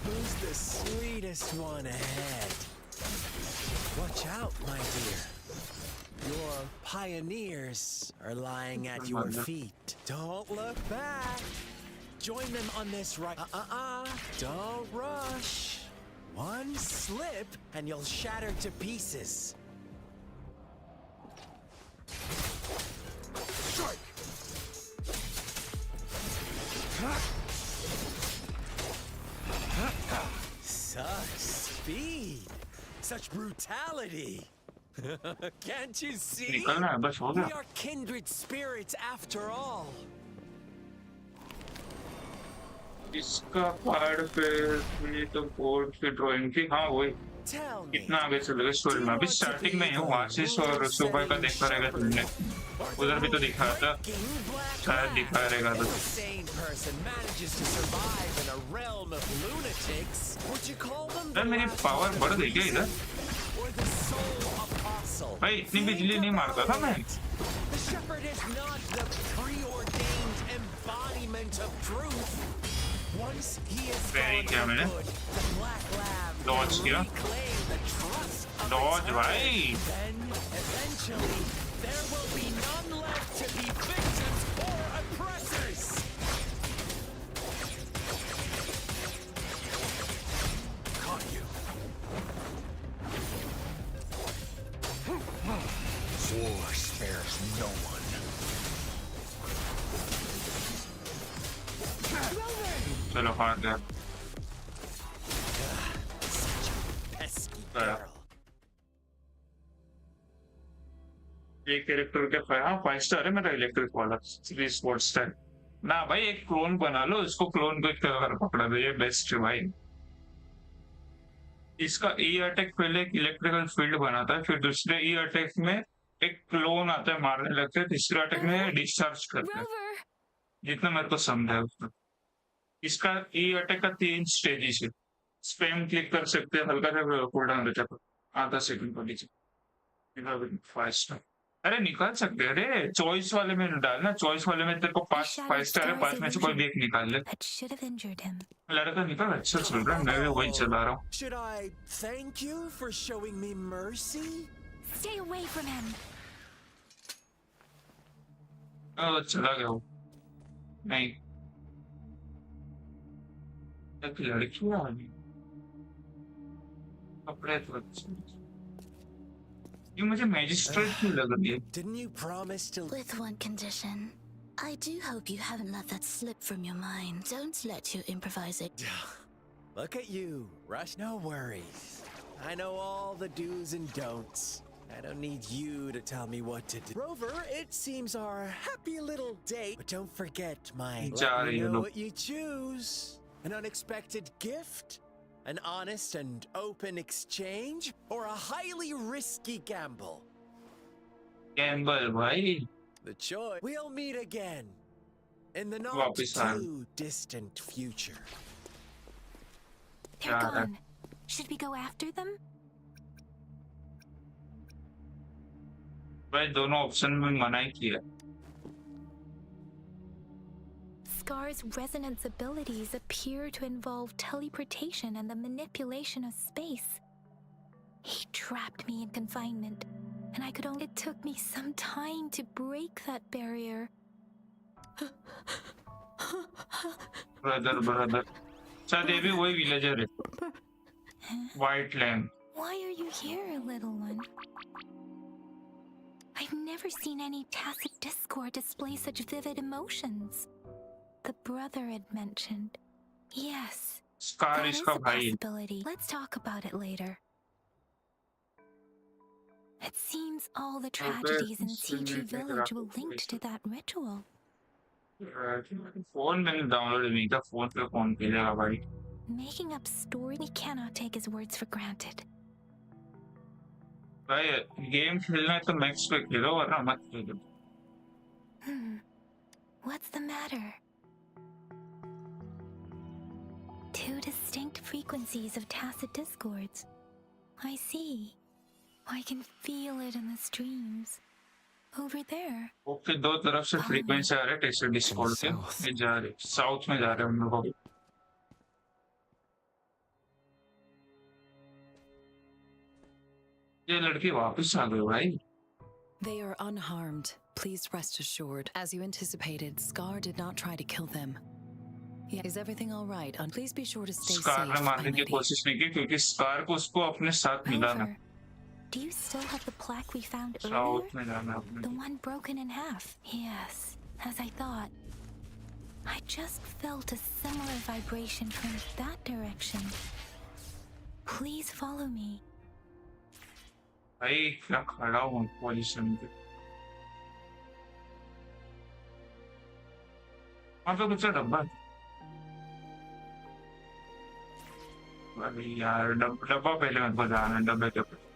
Speaker 2: Who's the sweetest one ahead? Watch out, my dear. Your pioneers are lying at your feet. Don't look back. Join them on this right. Don't rush. One slip and you'll shatter to pieces. Strike! Such speed! Such brutality! Can't you see?
Speaker 1: निकलना है बस हो
Speaker 2: We
Speaker 1: गया.
Speaker 2: are kindred spirits after all.
Speaker 1: इसका part पे तो board की drawing थी. हाँ वही.
Speaker 2: Tell me.
Speaker 1: कितना आगे चले गए स्टोरी में. अभी स्टार्टिंग में हूँ. आशीष और सुबह का देखा रहेगा तुमने. उधर भी तो दिखाया था. शायद दिखाया रहेगा तो.
Speaker 2: Sane person manages to survive in a realm of lunatics. Would you call them
Speaker 1: यार मेरी पावर बढ़ गई क्या इधर?
Speaker 2: or the soul apostle?
Speaker 1: भाई इतनी बिजली नहीं मारता था मैं.
Speaker 2: The shepherd is not the preordained embodiment of truth. Once he is
Speaker 1: Very
Speaker 2: gone for
Speaker 1: good.
Speaker 2: good, the black lab
Speaker 1: Dodge
Speaker 2: will
Speaker 1: किया.
Speaker 2: reclaim the trust of
Speaker 1: Dodge
Speaker 2: its
Speaker 1: भाई.
Speaker 2: own. Then, eventually, there will be none left to be victims or oppressors. Caught you. War spares no one.
Speaker 1: चलो हार गया.
Speaker 2: Such a pesky
Speaker 1: Yeah.
Speaker 2: girl.
Speaker 1: ये character क्या five. हाँ 5 star है मेरा electric वाला. 3 स्पोर्ट्स स्टार. ना भाई एक क्लोन बना लो. इसको क्लोन को कर पकड़ा दो. ये बेस्ट है भाई. इसका ई अटैक पहले एक इलेक्ट्रिकल फील्ड बनाता है. फिर दूसरे ई अटैक में एक क्लोन आता है मारने लगता है. तीसरे अटैक में डिस्चार्ज करता है.
Speaker 3: Rover!
Speaker 1: जितना मेरे को समझा है उसमें. इसका ई अटैक का 3 स्टेजेस है. स्पैम क्लिक कर सकते हैं. हल्का सा कूलडाउन रहता है. आधा सेकंड को नीचे फास्ट. अरे निकाल सकते हैं. अरे चॉइस वाले में डालना. चॉइस वाले में तेरे को 5 स्टार है. 5 में से कोई भी एक निकाल ले.
Speaker 3: That should have injured him.
Speaker 1: लड़का निकाल. अच्छा चल रहा है. मैं भी वही चला रहा हूँ.
Speaker 2: Should I thank you for showing me mercy?
Speaker 3: Stay away from him.
Speaker 1: चला गया वो. नहीं एक लड़की आ गई. कपड़े तो अच्छे. ये मुझे मैजिस्ट्रेट क्यों लग रही है.
Speaker 2: Didn't you promise to?
Speaker 8: With one condition. I do hope you haven't let that slip from your mind. Don't let you improvise it.
Speaker 2: Look at you, Rush. No worries. I know all the do's and don'ts. I don't need you to tell me what to do. Rover, it seems our happy little date. But don't forget my. Let me know what you choose. An unexpected gift? An honest and open exchange? Or a highly risky gamble?
Speaker 1: Gamble भाई.
Speaker 2: The choice. We'll meet again. In the not
Speaker 1: वापिस आ.
Speaker 2: too distant future.
Speaker 3: They're gone. Should we go after them?
Speaker 1: भाई दोनों option में मना ही किया.
Speaker 3: Scar's resonance abilities appear to involve teleportation and the manipulation of space. He trapped me in confinement, and I could only. It took me some time to break that barrier.
Speaker 1: Brother शायद ये भी वही villager है. White land.
Speaker 3: Why are you here, little one? I've never seen any tacit discord display such vivid emotions. The brother had mentioned. Yes,
Speaker 1: scar
Speaker 3: that is
Speaker 1: इसका
Speaker 3: a
Speaker 1: भाई.
Speaker 3: possibility. Let's talk about it later. It seems all the tragedies in CG Village were linked to that ritual.
Speaker 1: Phone मैंने download नहीं था. Phone पे phone भेजेगा भाई.
Speaker 3: Making up story, we cannot take his words for granted.
Speaker 1: भाई game खेलना है तो मैक्स पे खेलो वरना मत खेलो.
Speaker 3: What's the matter? Two distinct frequencies of tacit discords. I see. I can feel it in the streams. Over there.
Speaker 1: Okay, दो तरफ से फ्रीक्वेंसी आ रहे हैं टेस्टर डिस्कॉर्ड के।
Speaker 5: south.
Speaker 1: ये जा रहे साउथ में जा रहे हैं हम लोग अभी। ये लड़की वापस आ गई भाई।
Speaker 9: They are unharmed. Please rest assured. As you anticipated, Scar did not try to kill them. Yeah, is everything all right? Please be sure to stay
Speaker 1: scar ने
Speaker 9: safe,
Speaker 1: मारने
Speaker 9: my
Speaker 1: की
Speaker 9: lady.
Speaker 1: कोशिश नहीं की क्योंकि स्कार को उसको अपने साथ मिला ना।
Speaker 3: However, do you still have the plaque we found earlier?
Speaker 1: South में जाना अपने।
Speaker 3: The one broken in half. Yes, as I thought. I just felt a similar vibration from that direction. Please follow me.
Speaker 1: भाई क्या खड़ा हूँ position पे। वहाँ पे कुछ डब्बा। अरे यार डब्बा पहले मेरे को जाना है, डब्बे के ऊपर।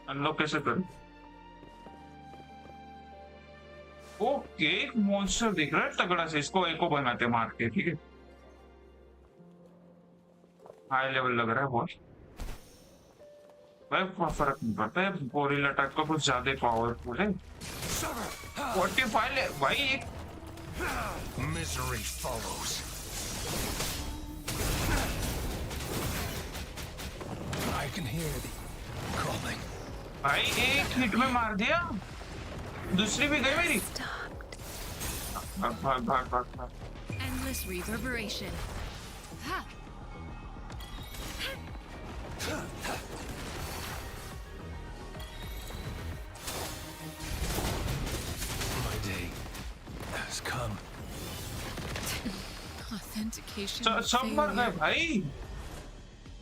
Speaker 1: अनलॉक कैसे करूं? ओके, एक मॉन्स्टर दिख रहा है तगड़ा से, इसको एको बनाते मार के, ठीक है। हाई लेवल लग रहा है बहुत भाई, कोई फर्क नहीं पड़ता है। गोरिल्ला अटैक का कुछ ज्यादा पावरफुल है। 45 भाई एक
Speaker 2: Misery follows. I can hear the calling.
Speaker 1: भाई एक हिट में मार दिया, दूसरी भी गई मेरी। भाग भाग भाग भाग भाग।
Speaker 6: Endless reverberation. Ha!
Speaker 2: My day has come.
Speaker 6: Authentication.
Speaker 1: सब मर गए
Speaker 6: failure.
Speaker 1: भाई।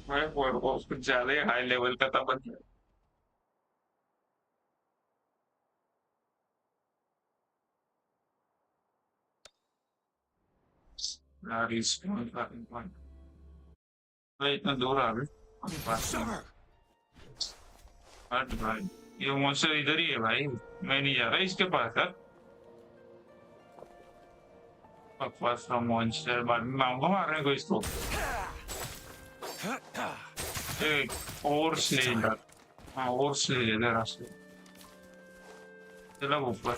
Speaker 1: मैं कुछ ज्यादा ही हाई लेवल का था बंदा। यार इस भाई इतना दूर आ गए। हट भाई, ये मॉन्स्टर इधर ही है भाई, मैं नहीं जा रहा इसके पास यार। बकवास का मॉन्स्टर, बाद में मांगो मारने को इसको। एक और स्लेंडर, हाँ और स्लेंडर रास्ते। चलो ऊपर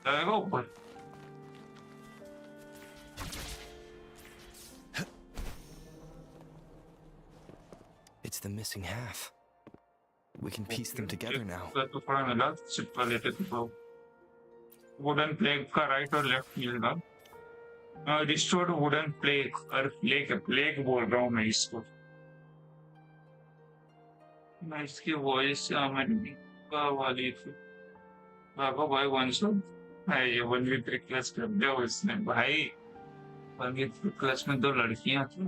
Speaker 1: जाएगा ऊपर।
Speaker 5: It's the missing half. We can piece them together now.
Speaker 1: तो थोड़ा मिला सिप्पा लेते तो वुडन प्लेग का राइट और लेफ्ट मिलेगा। रिस्टोर्ड वुडन प्लेग, और प्लेग प्लेग बोल रहा हूँ मैं इसको। मैं इसकी वॉइस वाली थी बाबा भाई। वन शॉट है ये, वन वी क्लच कर दिया उसने भाई। वन वी क्लच में दो लड़कियां थी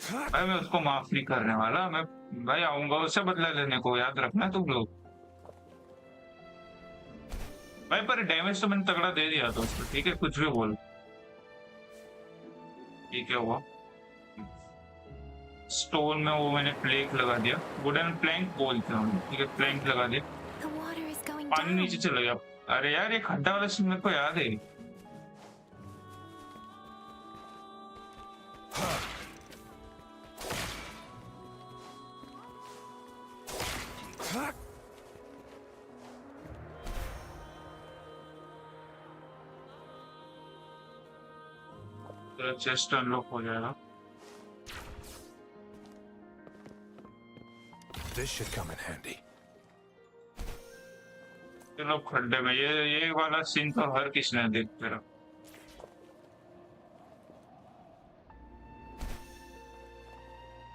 Speaker 1: भाई, मैं उसको माफ नहीं करने वाला। मैं भाई आऊंगा उससे बदला लेने को, याद रखना तुम लोग भाई। पर डैमेज तो मैंने तगड़ा दे दिया था उसको, ठीक है कुछ भी बोल। ये क्या हुआ? स्टोन में वो मैंने प्लेक लगा दिया, वुडन प्लैंक बोलते हैं, ठीक है प्लैंक लगा दिया।
Speaker 3: The water is going
Speaker 1: पानी
Speaker 3: down.
Speaker 1: नीचे चला गया। अरे यार ये खड्डा वाला सीन मेरे को याद है। चेस्ट अनलॉक हो जाएगा।
Speaker 2: This should come in handy.
Speaker 1: चलो खड्डे में, ये वाला सीन तो हर किसी ने देखते रहा।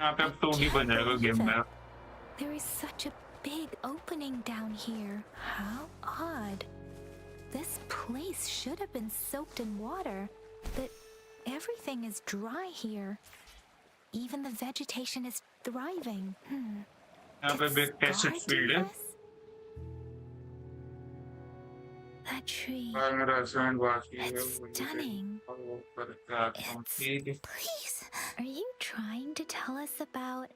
Speaker 1: यहाँ पे अब 2D बन जाएगा गेम में।
Speaker 3: There is such a big opening down here. How odd. This place should have been soaked in water, but everything is dry here. Even the vegetation is thriving.
Speaker 1: यहाँ पे
Speaker 3: Did
Speaker 1: भी cassette
Speaker 3: Scar do
Speaker 1: field है।
Speaker 3: this? That tree.
Speaker 1: मेरा assignment बाकी है।
Speaker 3: It's stunning.
Speaker 1: It's
Speaker 3: Please, are you trying to tell us about?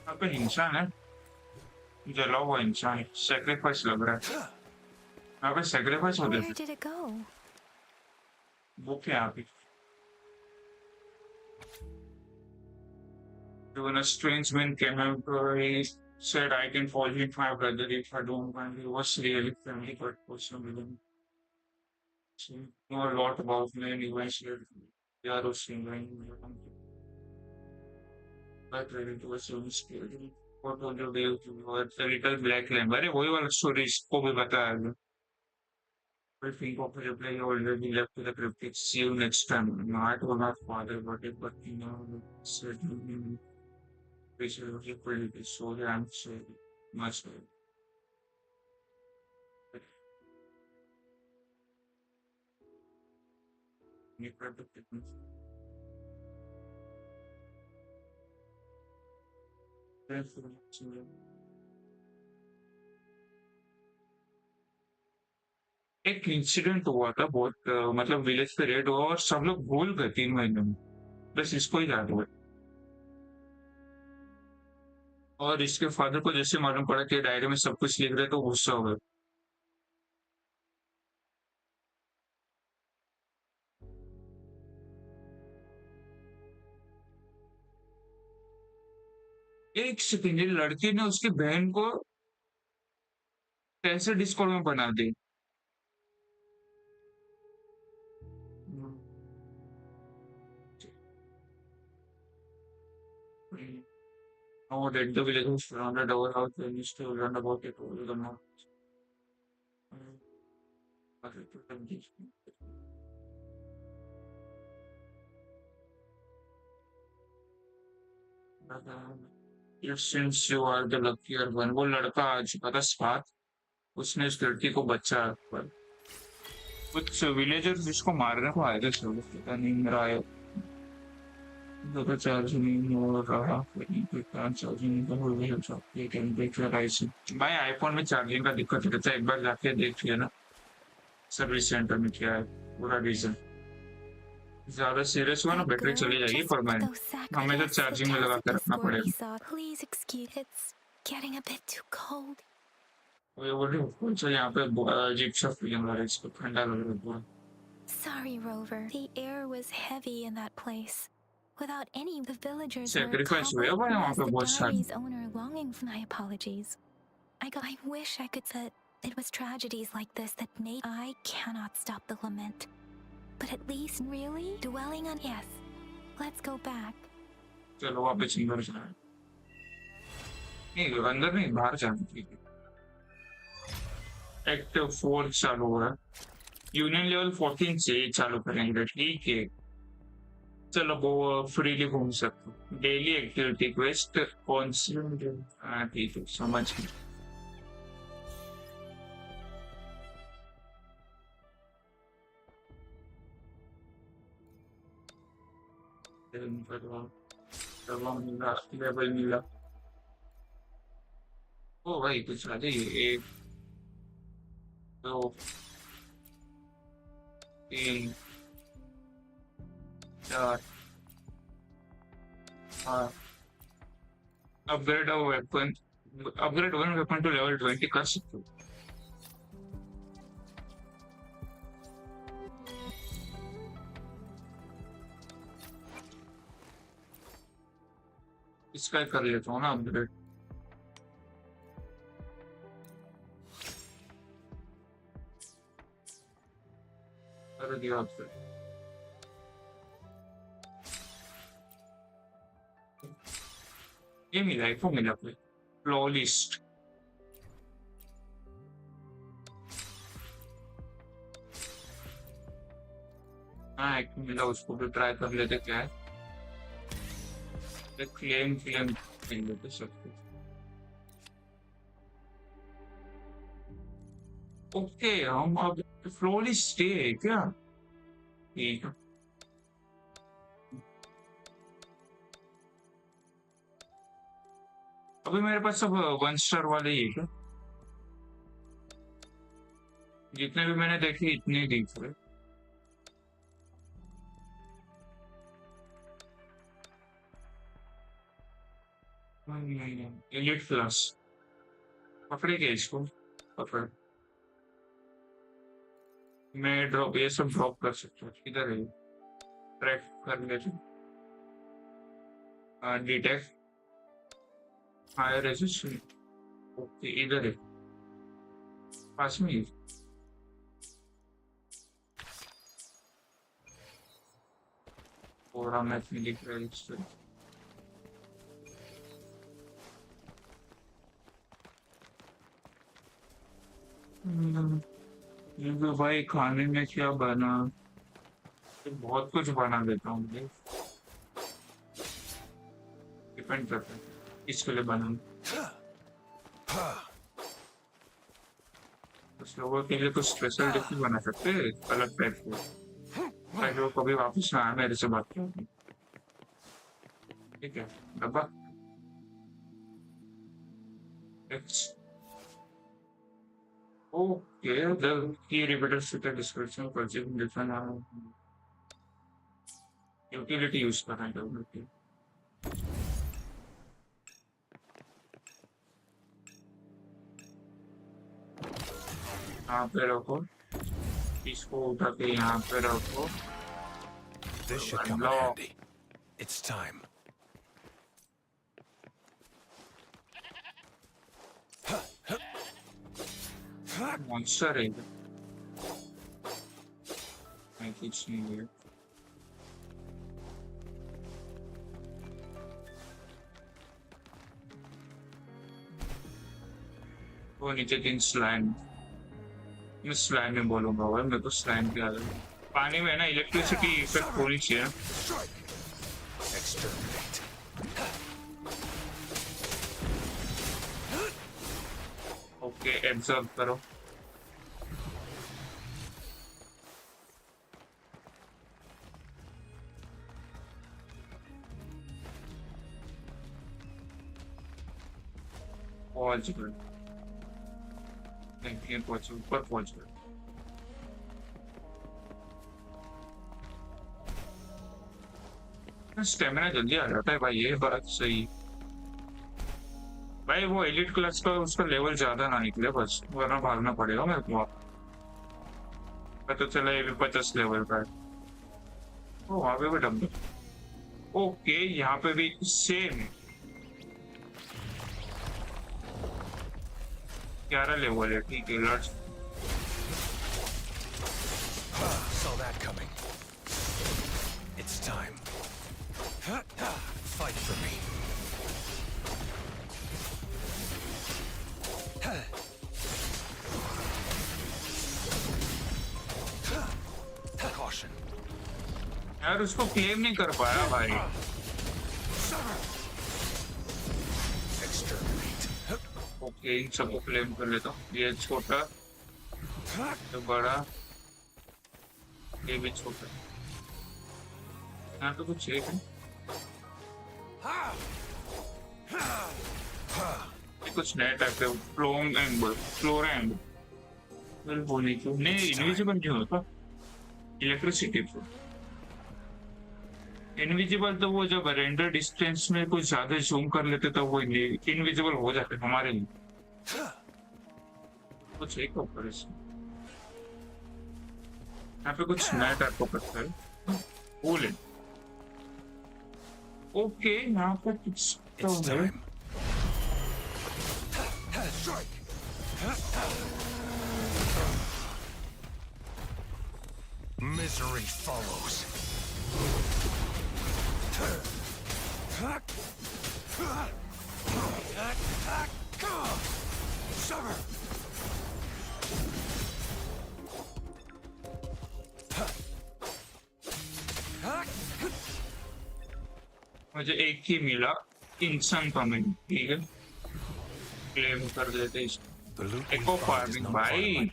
Speaker 1: यहाँ पे इंसान है। जला हुआ इंसान सेक्रीफाइस लग रहा है यहाँ पे सेक्रीफाइस होते
Speaker 3: Where
Speaker 1: थे
Speaker 3: did it go?
Speaker 1: वो क्या अभी when a strange wind came over he said I can forgive my brother if I don't mind he was really friendly but for some reason she know a lot about me and eventually they are singing but ready to assume scary what was your day to the little black lamb अरे वही वाला story इसको भी बताया I think of the play already left to the cryptic. See you next time. Not one of father, but you know, certainly, basically, pretty so I'm saying much. एक incident हुआ था बहुत मतलब विलेज पे red हुआ और सब लोग भूल गए 3 महीने में बस इसको ही याद हुआ और इसके फादर को जैसे मालूम पड़ा कि डायरी में सब कुछ लिख रहे तो गुस्सा हो गया एक सेकंड ये लड़की ने उसकी बहन को कैसे डिस्कॉर्ड में बना दी Oh, that the village was surrounded our house and used to learn about it all the more. Since you are the luckier one, वो लड़का आ चुका था साथ उसने इस लड़की को बच्चा कुछ विलेजर्स जिसको मारने को आए थे सब पता नहीं मेरा आया the charging नहीं हो रहा चार्जिंग का हो गया ये टेम्परेचर राइज भाई आईफोन में चार्जिंग का दिक्कत रहता है एक बार जाके देख लिया ना सर्विस सेंटर में क्या है पूरा रीजन ज्यादा सीरियस हुआ ना
Speaker 3: That
Speaker 1: बैटरी चली
Speaker 3: girl,
Speaker 1: जाएगी
Speaker 3: just
Speaker 1: परमानेंट
Speaker 3: those
Speaker 1: हमें तो
Speaker 3: sacrifices for
Speaker 1: चार्जिंग में लगा
Speaker 3: tacit
Speaker 1: के रखना
Speaker 3: discord we
Speaker 1: पड़ेगा
Speaker 3: saw. Please excuse it's getting a bit too cold.
Speaker 1: वो बोले कौन सा यहाँ पे अजीब सा फीलिंग आ रहा है इसको ठंडा लग रहा है पूरा
Speaker 3: Sorry, Rover. The air was heavy in that place. Without any, the villagers were
Speaker 1: sacrifice हुए
Speaker 3: toppled.
Speaker 1: भाई वहाँ
Speaker 3: Was
Speaker 1: पे
Speaker 3: the
Speaker 1: बहुत सारे
Speaker 3: diary's owner longing for my apologies? I wish I could say it was tragedies like this that made. I cannot stop the lament. But at least, really? Dwelling on. Yes. Let's go back.
Speaker 1: चलो वापस अंदर जाए नहीं अंदर नहीं बाहर जाना ठीक है एक्ट 4 चालू हो रहा है यूनियन लेवल 14 से चालू करेंगे ठीक है चलो वो फ्रीली घूम सकते हो डेली एक्टिविटी क्वेस्ट कौन सी हाँ ठीक है समझ गए मिला लेवल मिला ओ भाई कुछ आ जाइए 1 2 3 4 हाँ upgrade weapon upgrade 1 weapon two level 20 कर सकते हो इसका कर लेता हूँ ना अपग्रेड कर दिया अपग्रेड ये मिला है मिला कोई फ्लॉलिस्ट हाँ एक मिला उसको भी ट्राई कर लेते क्या है क्लेम क्लेम क्लेम लेते सब कुछ ओके हम अब फ्लॉलिस्ट स्टे है क्या ठीक है अभी मेरे पास सब 1 स्टार वाले ही है क्या जितने भी मैंने देखे इतने ही दिख रहे एलिट क्लास पकड़ेगा इसको। पकड़। मैं ड्रॉप ये सब ड्रॉप कर सकता हूँ। इधर है। ट्रैक कर लेते। Detect higher resistance. ओके इधर है। पास में ही। और मैं लिख रहा हूँ। तो भाई खाने में क्या बना? बहुत कुछ बना देता हूँ मैं। डिपेंड करता है इसके लिए बना। कुछ लोगों के लिए कुछ स्पेशल डिश भी बना सकते हैं अलग टाइप के, ताकि वो कभी वापस ना आए मेरे से बात करने। ठीक है डब्बा। ओके द की रिपीटर्स से description purchase different utility use करना है। यहाँ पे रखो, इसको उठा के यहाँ पे रखो।
Speaker 2: This should come in handy. It's time.
Speaker 1: Monster है कुछ नहीं है। वो नीचे तीन स्लाइम। मैं स्लाइम में बोलूंगा भाई, मेरे को स्लाइम की आदत है। पानी में ना इलेक्ट्रिसिटी इफेक्ट होनी चाहिए। ओके एब्जॉर्ब करो। पहुंच गए। नहीं पहुंचे, ऊपर पहुंच गए। स्टेमिना जल्दी आ जाता है भाई, ये बात सही। भाई वो एलिट क्लास का उसका लेवल ज्यादा ना निकले बस, वरना भागना पड़ेगा मेरे को। पता चला ये भी 50 लेवल का है। ओ वहां पे भी डब्बे। ओके यहाँ पे भी सेम 11 लेवल है। ठीक है लड़।
Speaker 2: Saw that coming. It's time. Fight for me. Caution.
Speaker 1: यार उसको क्लेम नहीं कर पाया भाई।
Speaker 2: Exterminate.
Speaker 1: ओके इन सबको क्लेम कर लेता हूँ। ये छोटा, ये बड़ा, ये भी छोटा। यहाँ तो कुछ एक है। कुछ नया टाइप का फ्लोंग एंगल, फ्लोर एंगल होने क्यों नहीं इनविजिबल क्यों होता? इलेक्ट्रिसिटी फ्लो इनविजिबल तो वो जब रेंडर डिस्टेंस में कुछ ज्यादा जूम कर लेते तो वो इनविजिबल हो जाते हमारे लिए। कुछ एक ऊपर इसमें यहाँ पे कुछ नया टाइप का पत्थर है। फूल है। ओके यहाँ पे कुछ तो है।
Speaker 2: Misery follows. Summer.
Speaker 1: मुझे एक ही मिला इंसान कमेंट। ठीक है क्लेम कर लेते इसको। एको फार्मिंग भाई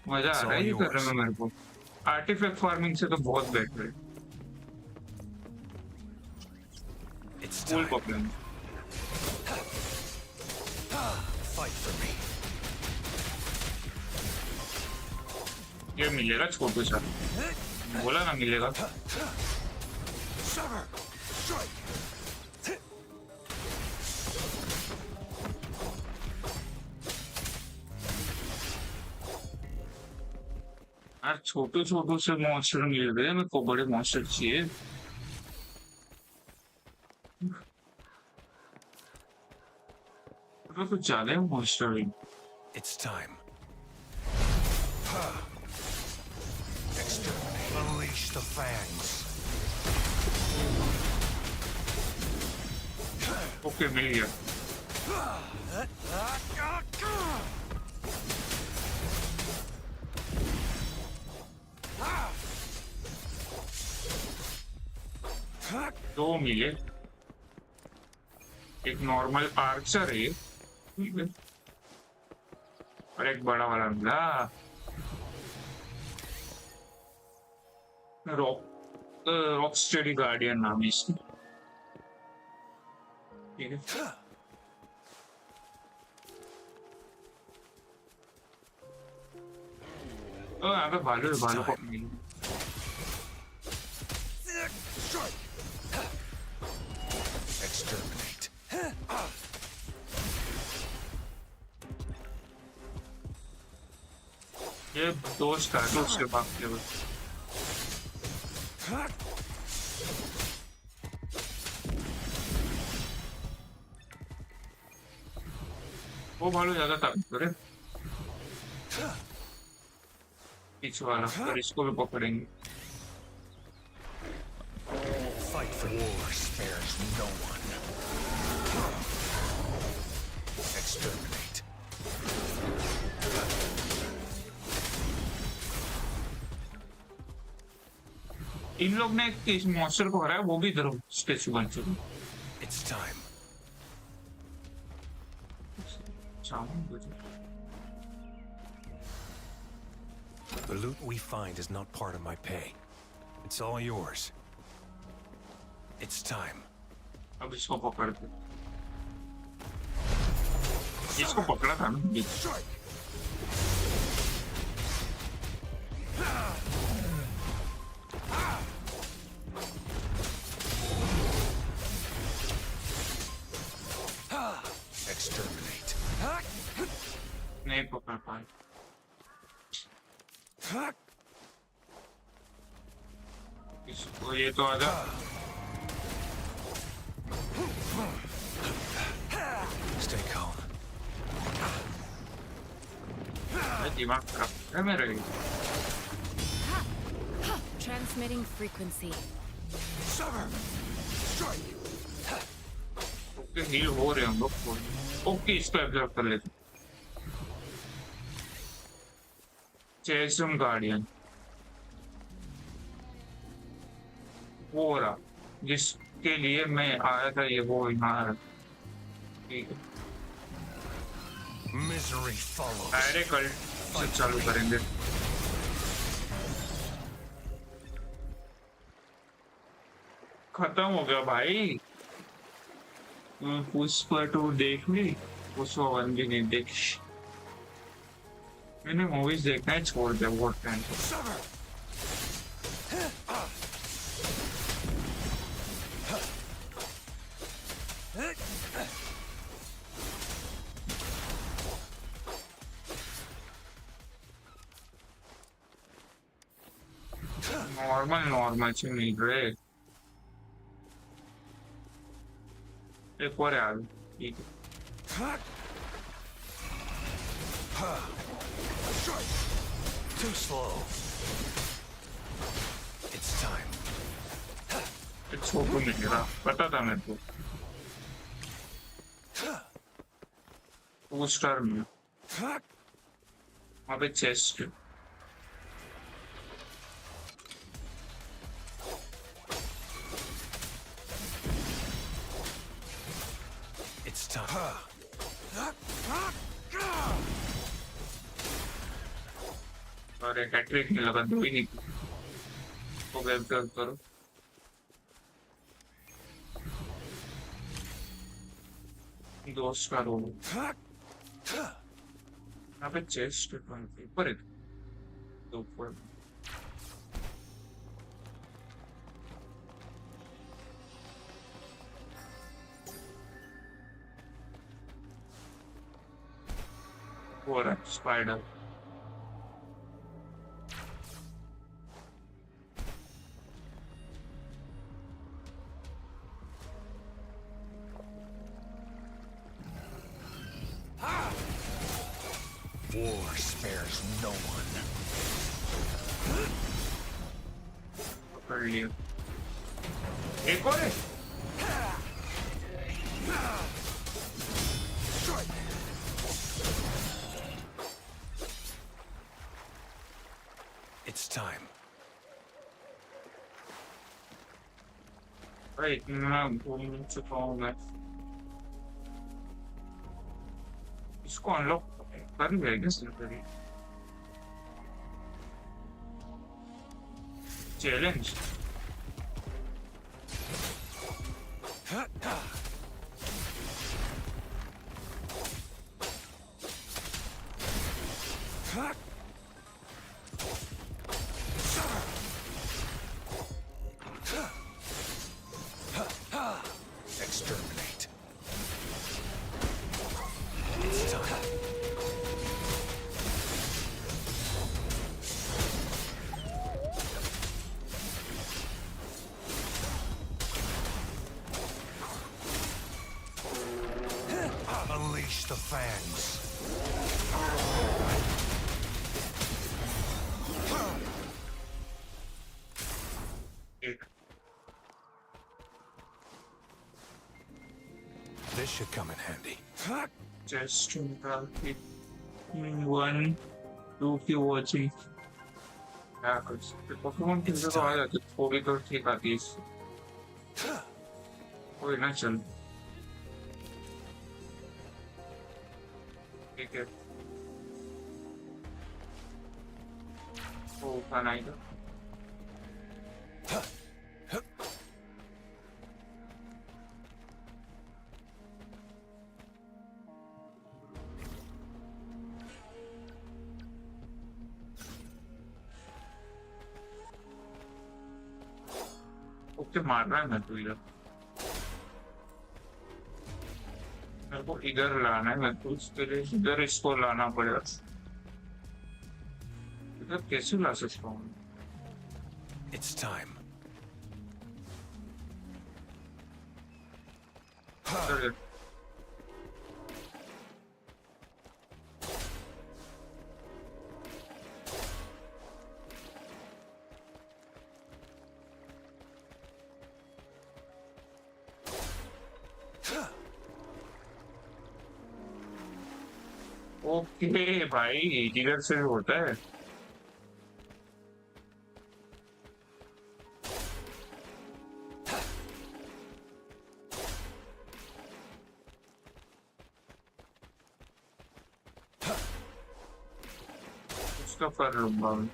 Speaker 1: मजा आ रहा है ये करने में मेरे को। आर्टिफैक्ट फार्मिंग से तो बहुत बेटर है। Full popular.
Speaker 2: Fight for me.
Speaker 1: ये मिलेगा छोटू सा, बोला ना मिलेगा।
Speaker 2: Summer. Strike.
Speaker 1: यार छोटे छोटों से मॉन्स्टर मिल रहे हैं, मेरे को बड़े मॉन्स्टर चाहिए। तो कुछ ज्यादा है monster.
Speaker 2: It's time. Exterminate. Unleash the fangs.
Speaker 1: Okay मिल गया। दो मिले, एक नॉर्मल आर्चर है और एक बड़ा वाला मिला। रॉक स्टडी गार्डियन नाम है इसका। ठीक है, तो यहाँ पे भालू भालू को मिली।
Speaker 2: Exterminate.
Speaker 1: ये दोस्त का दोस्त से बात के बस। वो भालू ज्यादा ताकत करे, पीछे वाला, और इसको भी पकड़ेंगे।
Speaker 2: Fight for war spares no one. Exterminate.
Speaker 1: इन लोग ने इस मॉन्स्टर को हराया, वो भी इधर स्टेचू बन चुके।
Speaker 2: It's time. The loot we find is not part of my pay. It's all yours. It's time.
Speaker 1: अब इसको पकड़ते, इसको पकड़ा था ना।
Speaker 2: Exterminate.
Speaker 1: नहीं पकड़ पाए। इसको ये तो आजा।
Speaker 2: Stay calm.
Speaker 1: दिमाग खराब है मेरा।
Speaker 6: Transmitting frequency.
Speaker 1: ओके हील हो रहे हैं हम लोग। ओके इसको एब्जॉर्ब कर लेते। चेसम गार्डियन वो रहा जिसके लिए मैं आया था, ये वो यहाँ। ठीक है,
Speaker 2: Misery follows.
Speaker 1: डायरेक्ट कल्ट से चालू करेंगे। खत्म हो गया भाई। पुष्पा 2 देख ली, पुष्पा 1 भी नहीं देखी। मैंने मूवीज देखना है छोड़ दिया बहुत टाइम। नॉर्मल नॉर्मल से मिल रहे। एक और यार, ठीक है।
Speaker 2: Too slow. It's time.
Speaker 1: छोटू नहीं गिरा, पता था मेरे को। 2 स्टार में वहाँ पे चेस्ट।
Speaker 2: It's time.
Speaker 1: और एक हैट्रिक नहीं लगा, 2 ही नहीं। तो वेब करो। दोस्त का रोल यहाँ पे चेस्ट ऊपर है, तो ऊपर वो रहा spider.
Speaker 2: War spares no one.
Speaker 1: पकड़ लिया एक और है
Speaker 2: It's time.
Speaker 1: भाई इतना घूम चुका हूँ मैं इसको अनलॉक कर लिया क्या simply challenge
Speaker 2: Exterminate. It's time. Unleash the fangs.
Speaker 1: एक
Speaker 2: This should come in handy.
Speaker 1: just one two की watching क्या कर सकते पोकेमॉन खेलते तो आ जाते थोड़ी तो ठीक आती है कोई ना चल ठीक है वो खाना आएगा ओके मार रहा है मैं तो इधर मेरे को इधर लाना है मैं तो उसके लिए इधर इसको लाना पड़ेगा इधर कैसे ला सकता हूँ
Speaker 2: It's time.
Speaker 1: इधर ओके भाई इधर से होता है उसका कर लूंगा मैं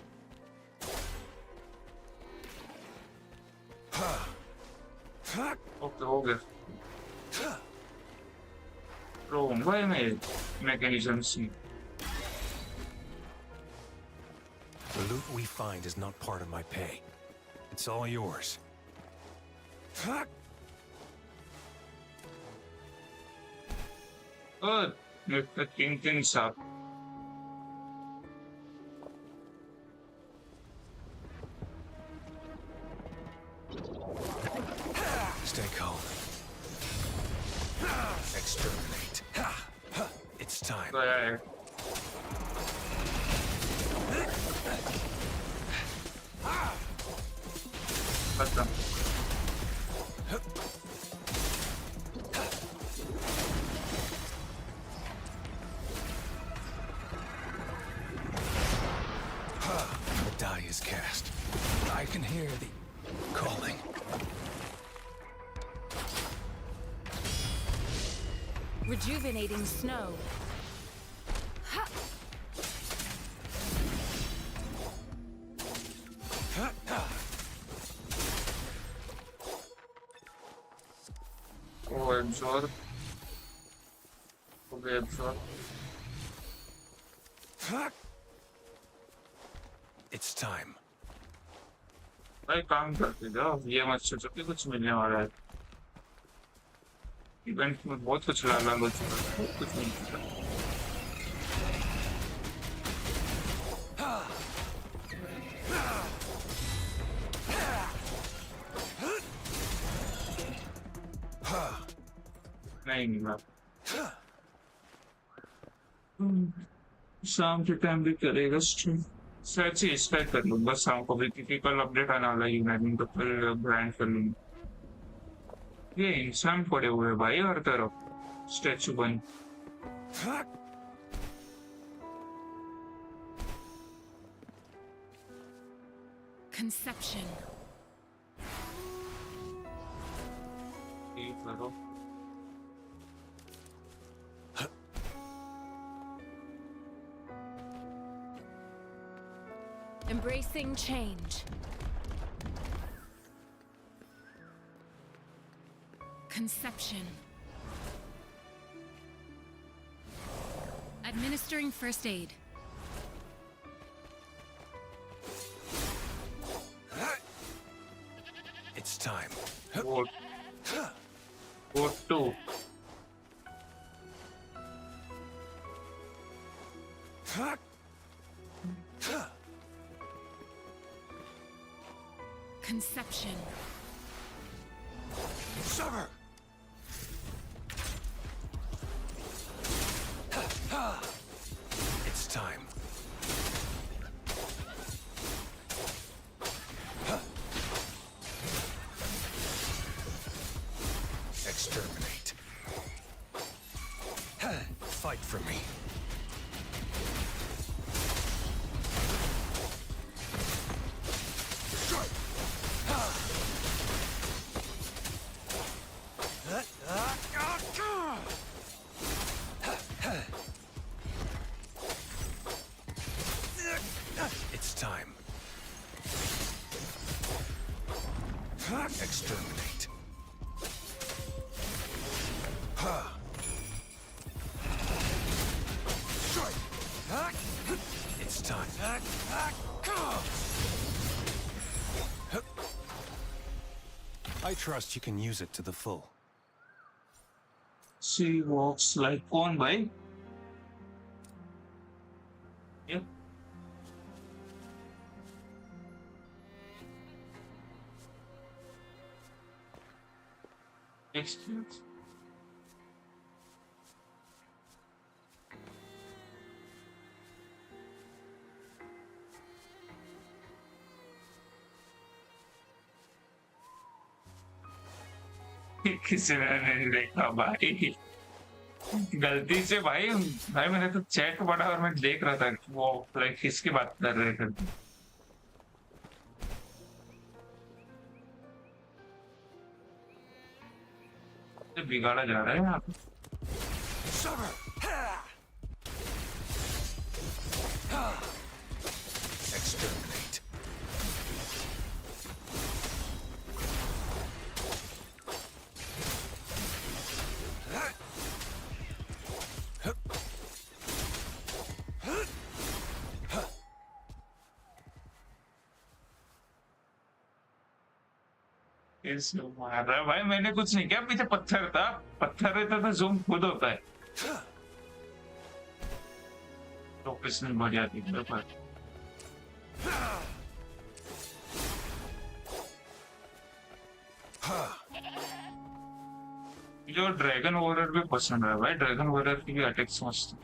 Speaker 1: ओके हो गया लूंगा मैं मैकेनिज्म से
Speaker 2: The loot we find is not part of my pay. It's all yours.
Speaker 1: Good. Mr. Kingpin's up.
Speaker 2: Stay calm. Exterminate. It's time.
Speaker 1: There. खत्म
Speaker 2: The die is cast. I can hear the calling.
Speaker 6: Rejuvenating snow.
Speaker 1: वो absorb वो भी absorb
Speaker 2: It's time.
Speaker 1: भाई काम करते जाओ ये मत सोचो कि कुछ मिलने वाला है इवेंट में बहुत कुछ लाला हो चुका है बहुत कुछ मिल चुका है नहीं मिला शाम के टाइम भी करेगा स्ट्रीम। शायद से इस टाइप कर लूंगा शाम को भी, क्योंकि कल अपडेट आने वाला है यूनाइटेड, तो फिर ग्राइंड कर लूंगा। ये इंसान पड़े हुए हैं भाई हर तरफ, स्टैचू बन।
Speaker 6: Conception.
Speaker 1: ये करो।
Speaker 6: Embracing change. Conception. Administering first aid.
Speaker 2: It's time.
Speaker 1: Vote. Vote 2.
Speaker 6: Conception.
Speaker 2: Sever. It's time. Exterminate. Fight for me. It's time. Exterminate. It's time. I trust you can use it to the full.
Speaker 1: She walks like कौन भाई? Yep. Excuse. किसी ने नहीं देखा भाई, गलती से भाई। भाई मैंने तो चैट पढ़ा और मैं देख रहा था कि वो लाइक किसकी बात कर रहे थे। ये बिगाड़ा जा रहा है यहाँ पे।
Speaker 2: Exterminate.
Speaker 1: इसको मार रहा है भाई, मैंने कुछ नहीं किया, पीछे पत्थर था, पत्थर रहता तो जूम खुद होता है। तो किसने बढ़िया थी पर जो ड्रैगन वॉरियर भी पसंद है भाई, ड्रैगन वॉरियर की भी अटैक्स मस्त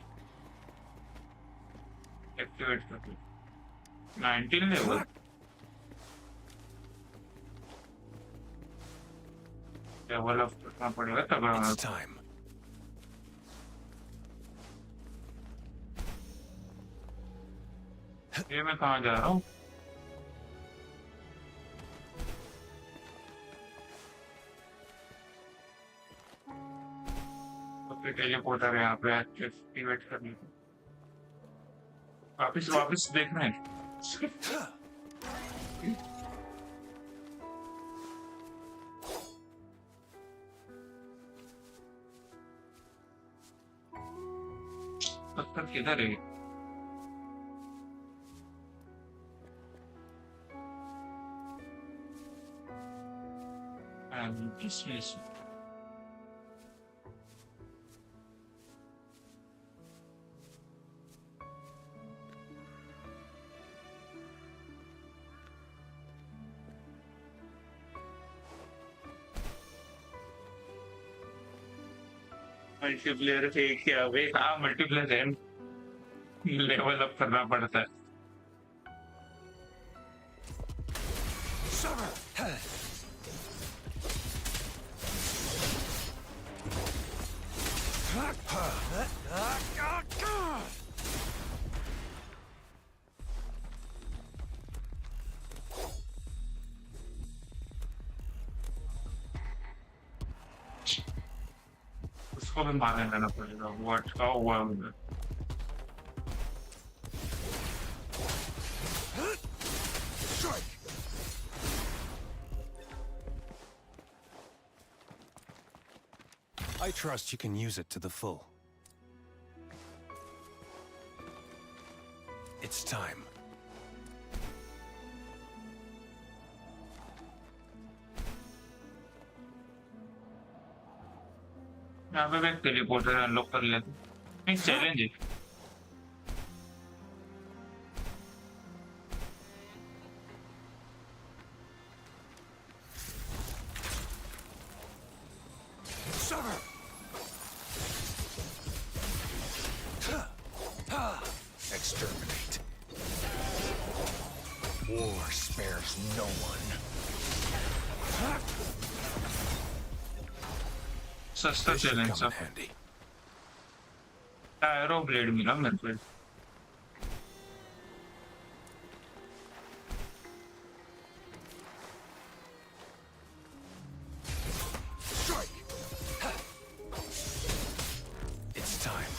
Speaker 1: एक्टिवेट करके 19 लेवल। लेवल अप करना पड़ेगा तगड़ा।
Speaker 2: It's time.
Speaker 1: ये मैं कहाँ जा रहा हूँ? तो टेलीपोर्टर है यहाँ पे एक्टिवेट करने को। वापिस वापिस देखना है। पत्थर किधर है? किसमें से? मल्टीप्लेयर है क्या भाई? हाँ मल्टीप्लेयर है। लेवल अप करना पड़ता है। उसको भी मारने लेना पड़ेगा, वो अटका हुआ है उधर।
Speaker 2: I trust you can use it to the full. It's time.
Speaker 1: यहाँ पे मैं टेलीपोर्टर अनलॉक कर लेता हूँ। एक चैलेंज है।
Speaker 2: Exterminate. War spares no one.
Speaker 1: सस्ता
Speaker 2: This should
Speaker 1: चैलेंज
Speaker 2: come
Speaker 1: सा।
Speaker 2: in handy.
Speaker 1: टायरो ब्लेड मिला मेरे को।
Speaker 2: Strike. It's time.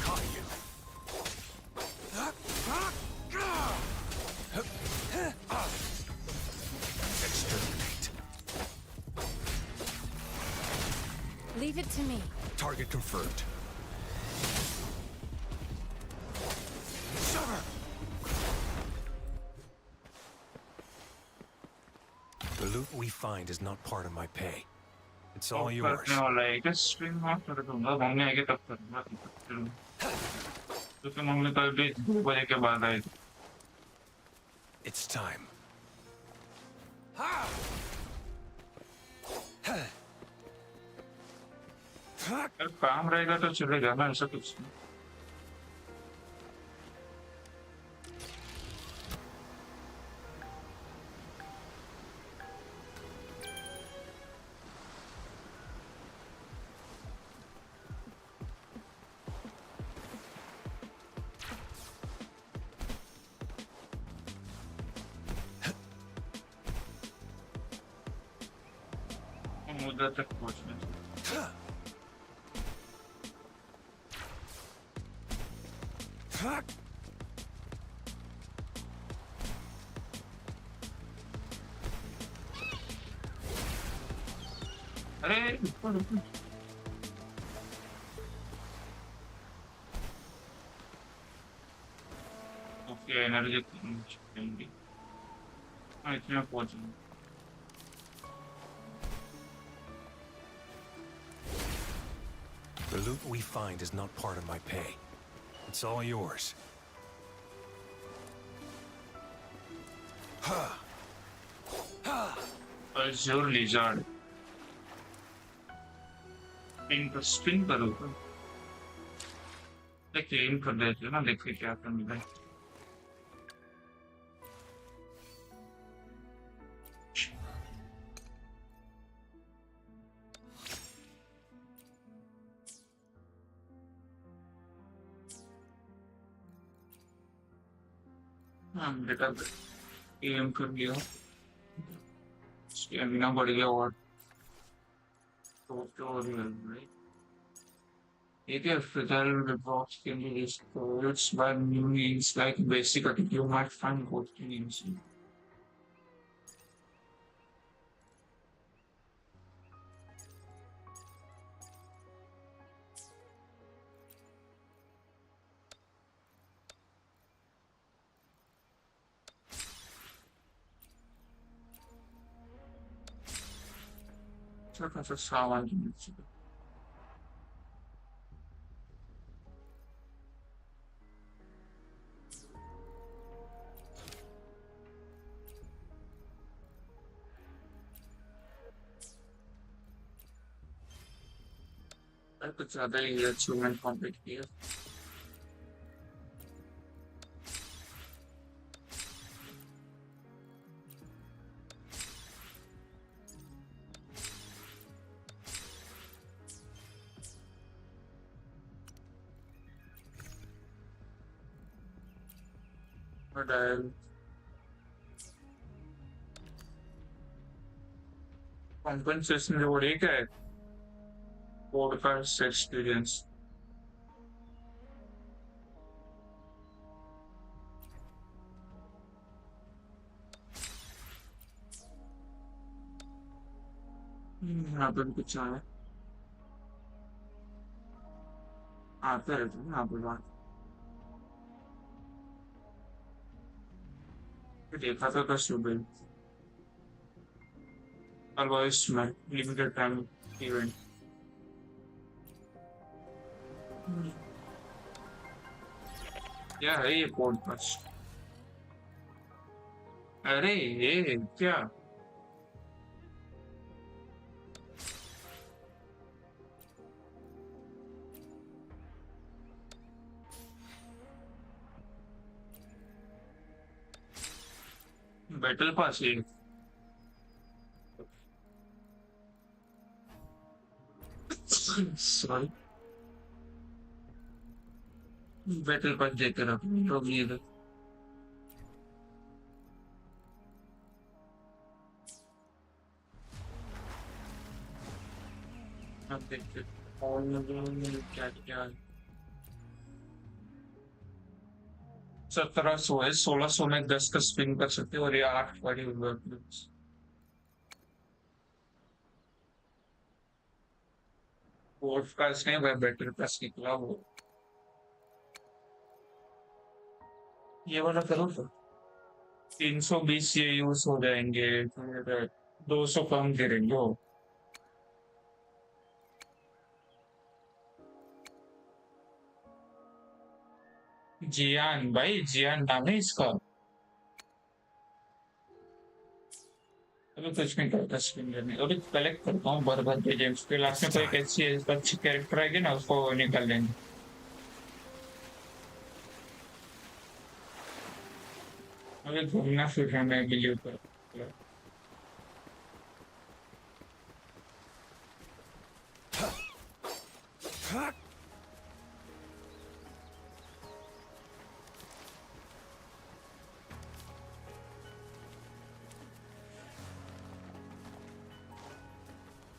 Speaker 2: Caught you. Exterminate.
Speaker 6: Leave it to me.
Speaker 2: Target confirmed. The loot we find is not part of my pay. It's all yours.
Speaker 1: करने वाला है क्या? String of कर दूंगा, मम्मी आएगी तब करूंगा। क्योंकि मम्मी कल भी 2 बजे के बाद आई थी।
Speaker 2: It's time.
Speaker 1: अगर काम रहेगा तो चलेगा ना, ऐसा कुछ नहीं। हम उधर तक पहुंचने चाहिए। अरे रुको रुको। ओके एनर्जी चाहिए। हाँ इतने में पहुंच गए।
Speaker 2: The loot we find is not part of my pay. It's all yours.
Speaker 1: Azure Lizard। Spin करो तो क्लेम कर देते ना, देखिए क्या करना है। हाँ बेटा क्लेम कर लिया, स्टेमिना बढ़ गया और it is fragile the box can be restored by new means like basic attack. You might find both means. So that's a sawan. कुछ ज्यादा ही अचीवमेंट कंप्लीट किया। डायल कॉम्पनसेशन रिवॉर्ड एक है पॉडकास्ट एक्सपीरियंस। यहाँ पे भी कुछ आया आता है तो यहाँ पे बात देखा था सुबह अलवाइज में लिमिटेड टाइम इवेंट। क्या है ये पॉडकास्ट? अरे ये क्या बैटल पास है? सॉरी बैटल पास देखकर अपनी रोक लिए थे। अब देखते और क्या क्या 1700 है 1600 में 10 का स्पिन कर सकते हो और ये 8 वाली हुआ फोर्थ का इसने वह बेटर प्लस निकला वो ये वाला करो तो 320 ये यूज हो जाएंगे फिर 200 कम गिरेंगे वो। जियान भाई जियान नाम है इसका। अभी कुछ नहीं करता स्पिन करने अभी कलेक्ट करता हूँ भर भर के गेम्स के लास्ट में कोई एक ऐसी अच्छी कैरेक्टर आएगी ना उसको निकाल लेंगे। अभी घूमना फिरना मैं बिलीव कर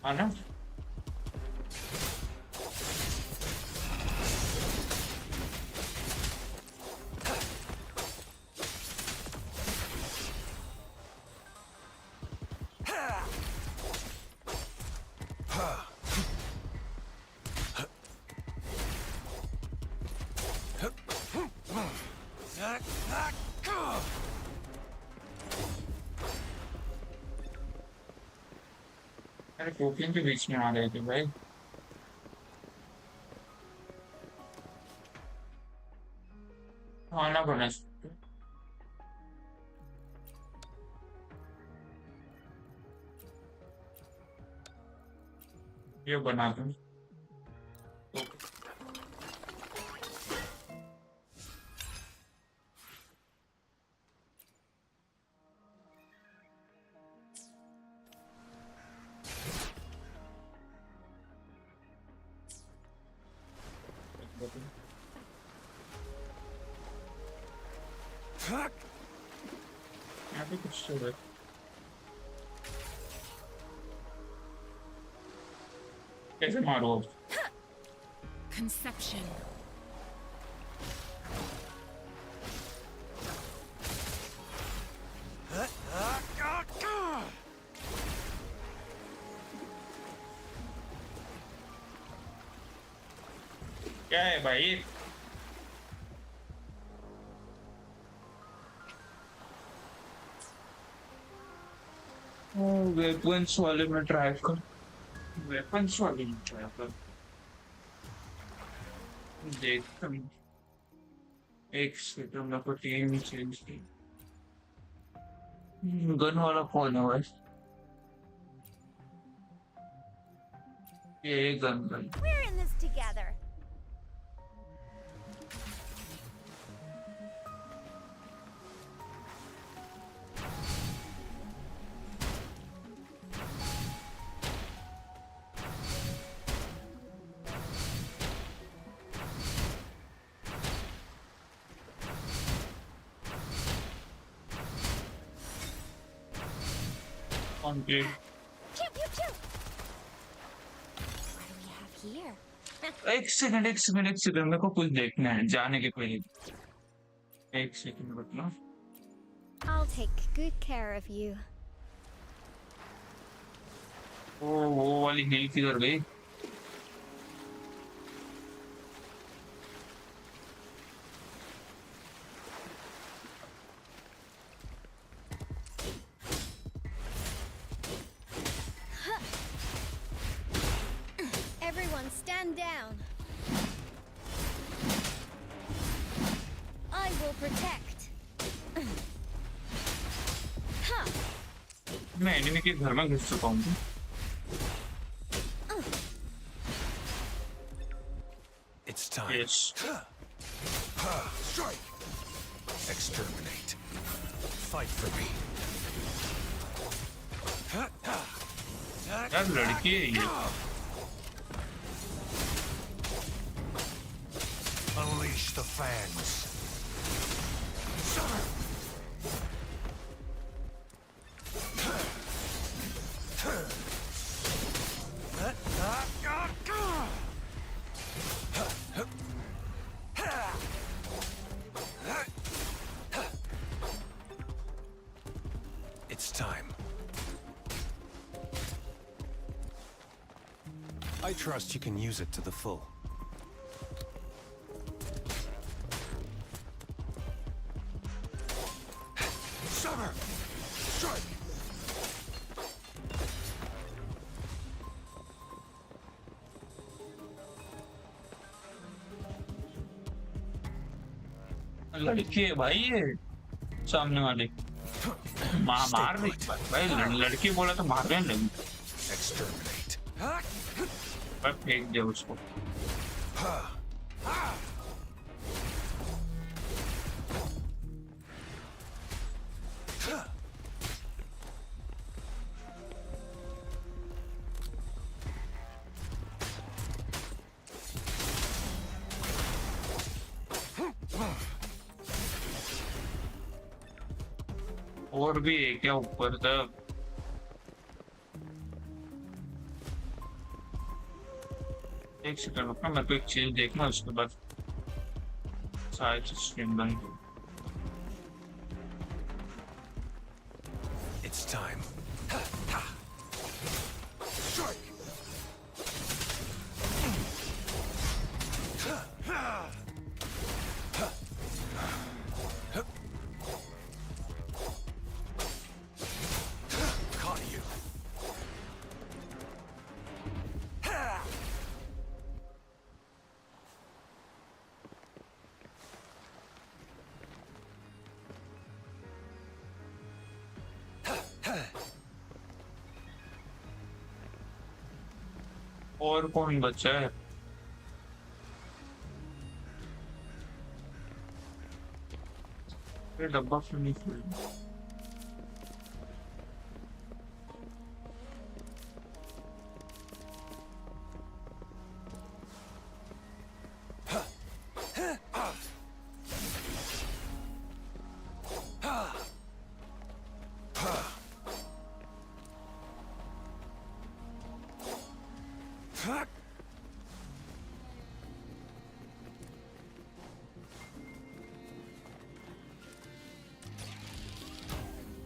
Speaker 1: आना अरे कुकिंग के बीच में आ रहे थे भाई। खाना बना सकते ये बना दूं यहाँ पे कुछ तो है। कैसे मारो
Speaker 6: Conception.
Speaker 1: क्या है भाई? वेपन्स वाले में ट्राई कर वेपन्स वाले में ट्राई कर देखता हूँ एक सेकंड में को टीम चेंज की गन वाला कौन है भाई? ये gun gun
Speaker 7: We're in this together.
Speaker 1: Complete.
Speaker 7: Pew pew pew. What do we have here?
Speaker 1: एक सेकंड मेरे को कुछ देखना है जाने के पहले। एक सेकंड रुकना।
Speaker 7: I'll take good care of you.
Speaker 1: वो वाली हिल किधर गई?
Speaker 7: Everyone stand down. I will protect. Huh.
Speaker 1: मैं एनिमी के घर में घुस चुका हूँ।
Speaker 2: It's time.
Speaker 1: Yes.
Speaker 2: Strike. Exterminate. Fight for me.
Speaker 1: यार लड़की है ये।
Speaker 2: Unleash the fans. It's time. I trust you can use it to the full. Summer! Strike!
Speaker 1: लड़की है भाई ये सामने वाले। मार रही भाई लड़की बोला तो मारने लगी।
Speaker 2: Exterminate.
Speaker 1: भाई फेंक दे उसको। और भी है क्या ऊपर तक? एक सेकंड रुकना, मेरे को एक चीज देखना उसके बाद शायद स्ट्रीम बंद हो।
Speaker 2: It's time. Strike! Caught you.
Speaker 1: और कौन बचा है? ये डब्बा फिनिश हो गया।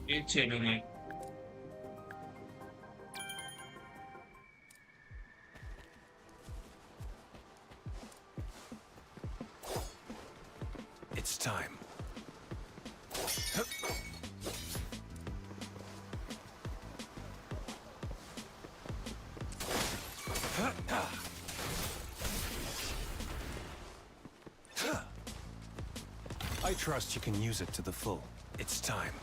Speaker 1: ये चैनल है।
Speaker 2: It's time. I trust you can use it to the full. It's time.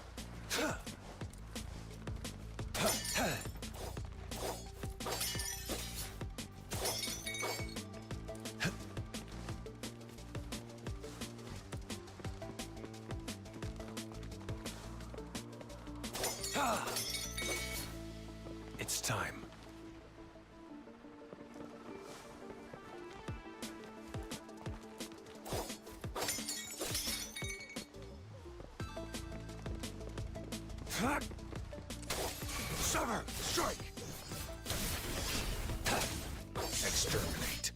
Speaker 2: It's time. Sever! Strike! Exterminate.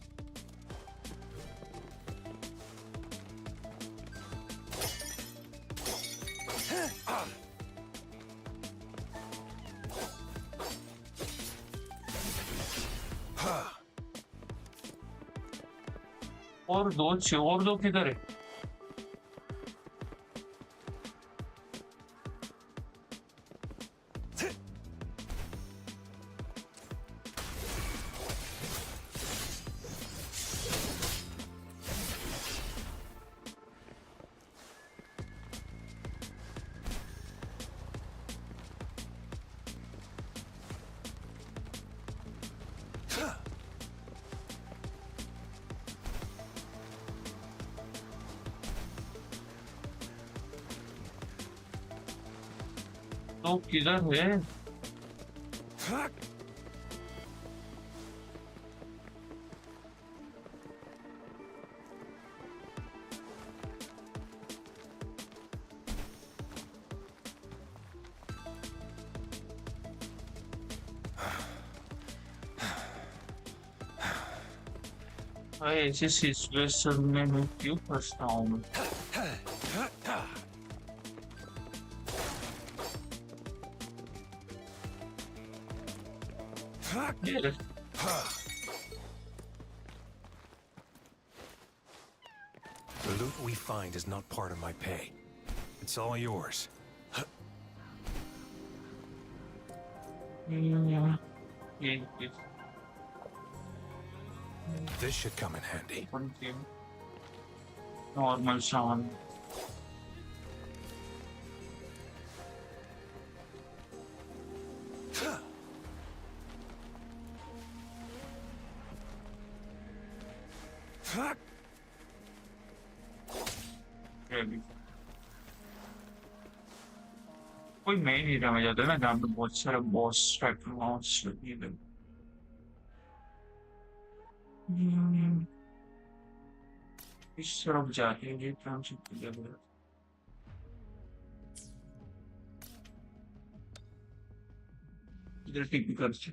Speaker 1: और दो किधर है? तो किधर है? भाई ऐसी सिचुएशन में मैं क्यों फंसता हूँ? Yeah.
Speaker 2: The loot we find is not part of my pay. It's all yours.
Speaker 1: Yeah.
Speaker 2: This should come in handy.
Speaker 1: Normal sound. कोई मैं नहीं रहा जाता ना जहाँ पे बहुत सारा बॉस टाइप मॉन्स लगी है। इस तरफ जाते हैं ये ट्रांसफर किया गया। इधर टिक कर से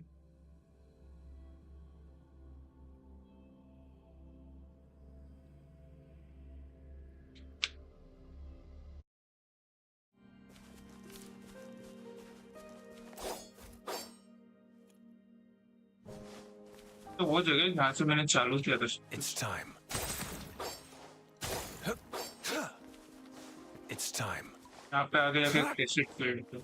Speaker 1: तो वो जगह जहाँ से मैंने चालू किया था।
Speaker 2: It's time. It's time.
Speaker 1: यहाँ पे आगे जाके कैसेट फील्ड पे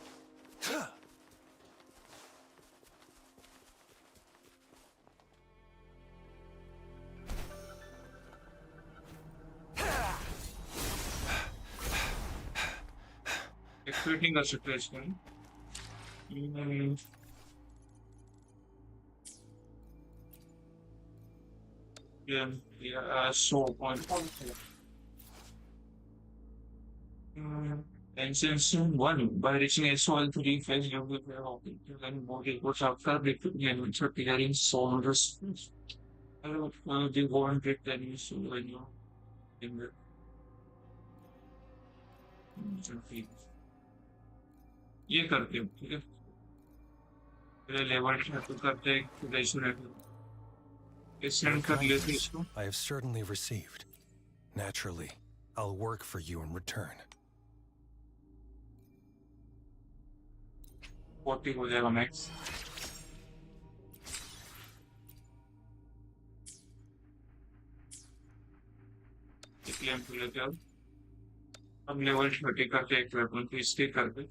Speaker 1: एक्सपेक्टिंग कर सकते हैं इसमें। Yeah, so point. And since one, by reaching SO3 phase, you will then body goes after the preparing soldiers. I don't know the 100 that you saw when you in the ये करते हो ठीक है पहले लेवल तो करते हैं send कर लेते इसको
Speaker 2: I have certainly received. Naturally, I'll work for you in return.
Speaker 1: 40 हो जाएगा मैक्स क्लेम कर लेते हैं अब लेवल 30 करते एक वेपन को इसके करते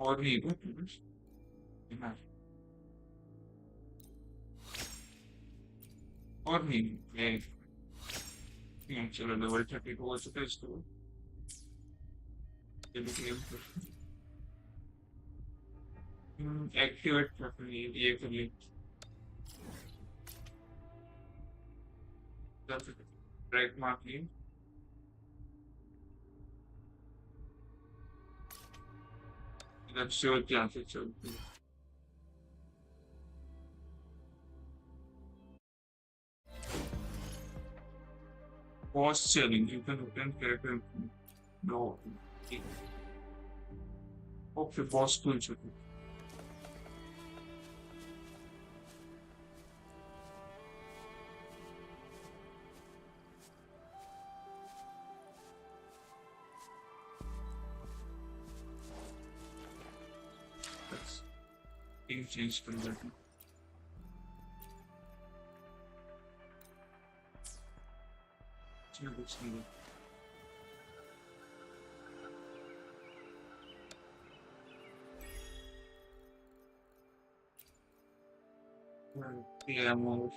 Speaker 1: और नहीं और नहीं चलो लेवल 30 को हो चुका है इसको एक्टिवेट ये कर ली ट्रैक मार ली इधर से और क्या से चलती Pause selling. You can open character. No. Okay, pause tool check. That's thing change from that. Looks needed. Yeah, more.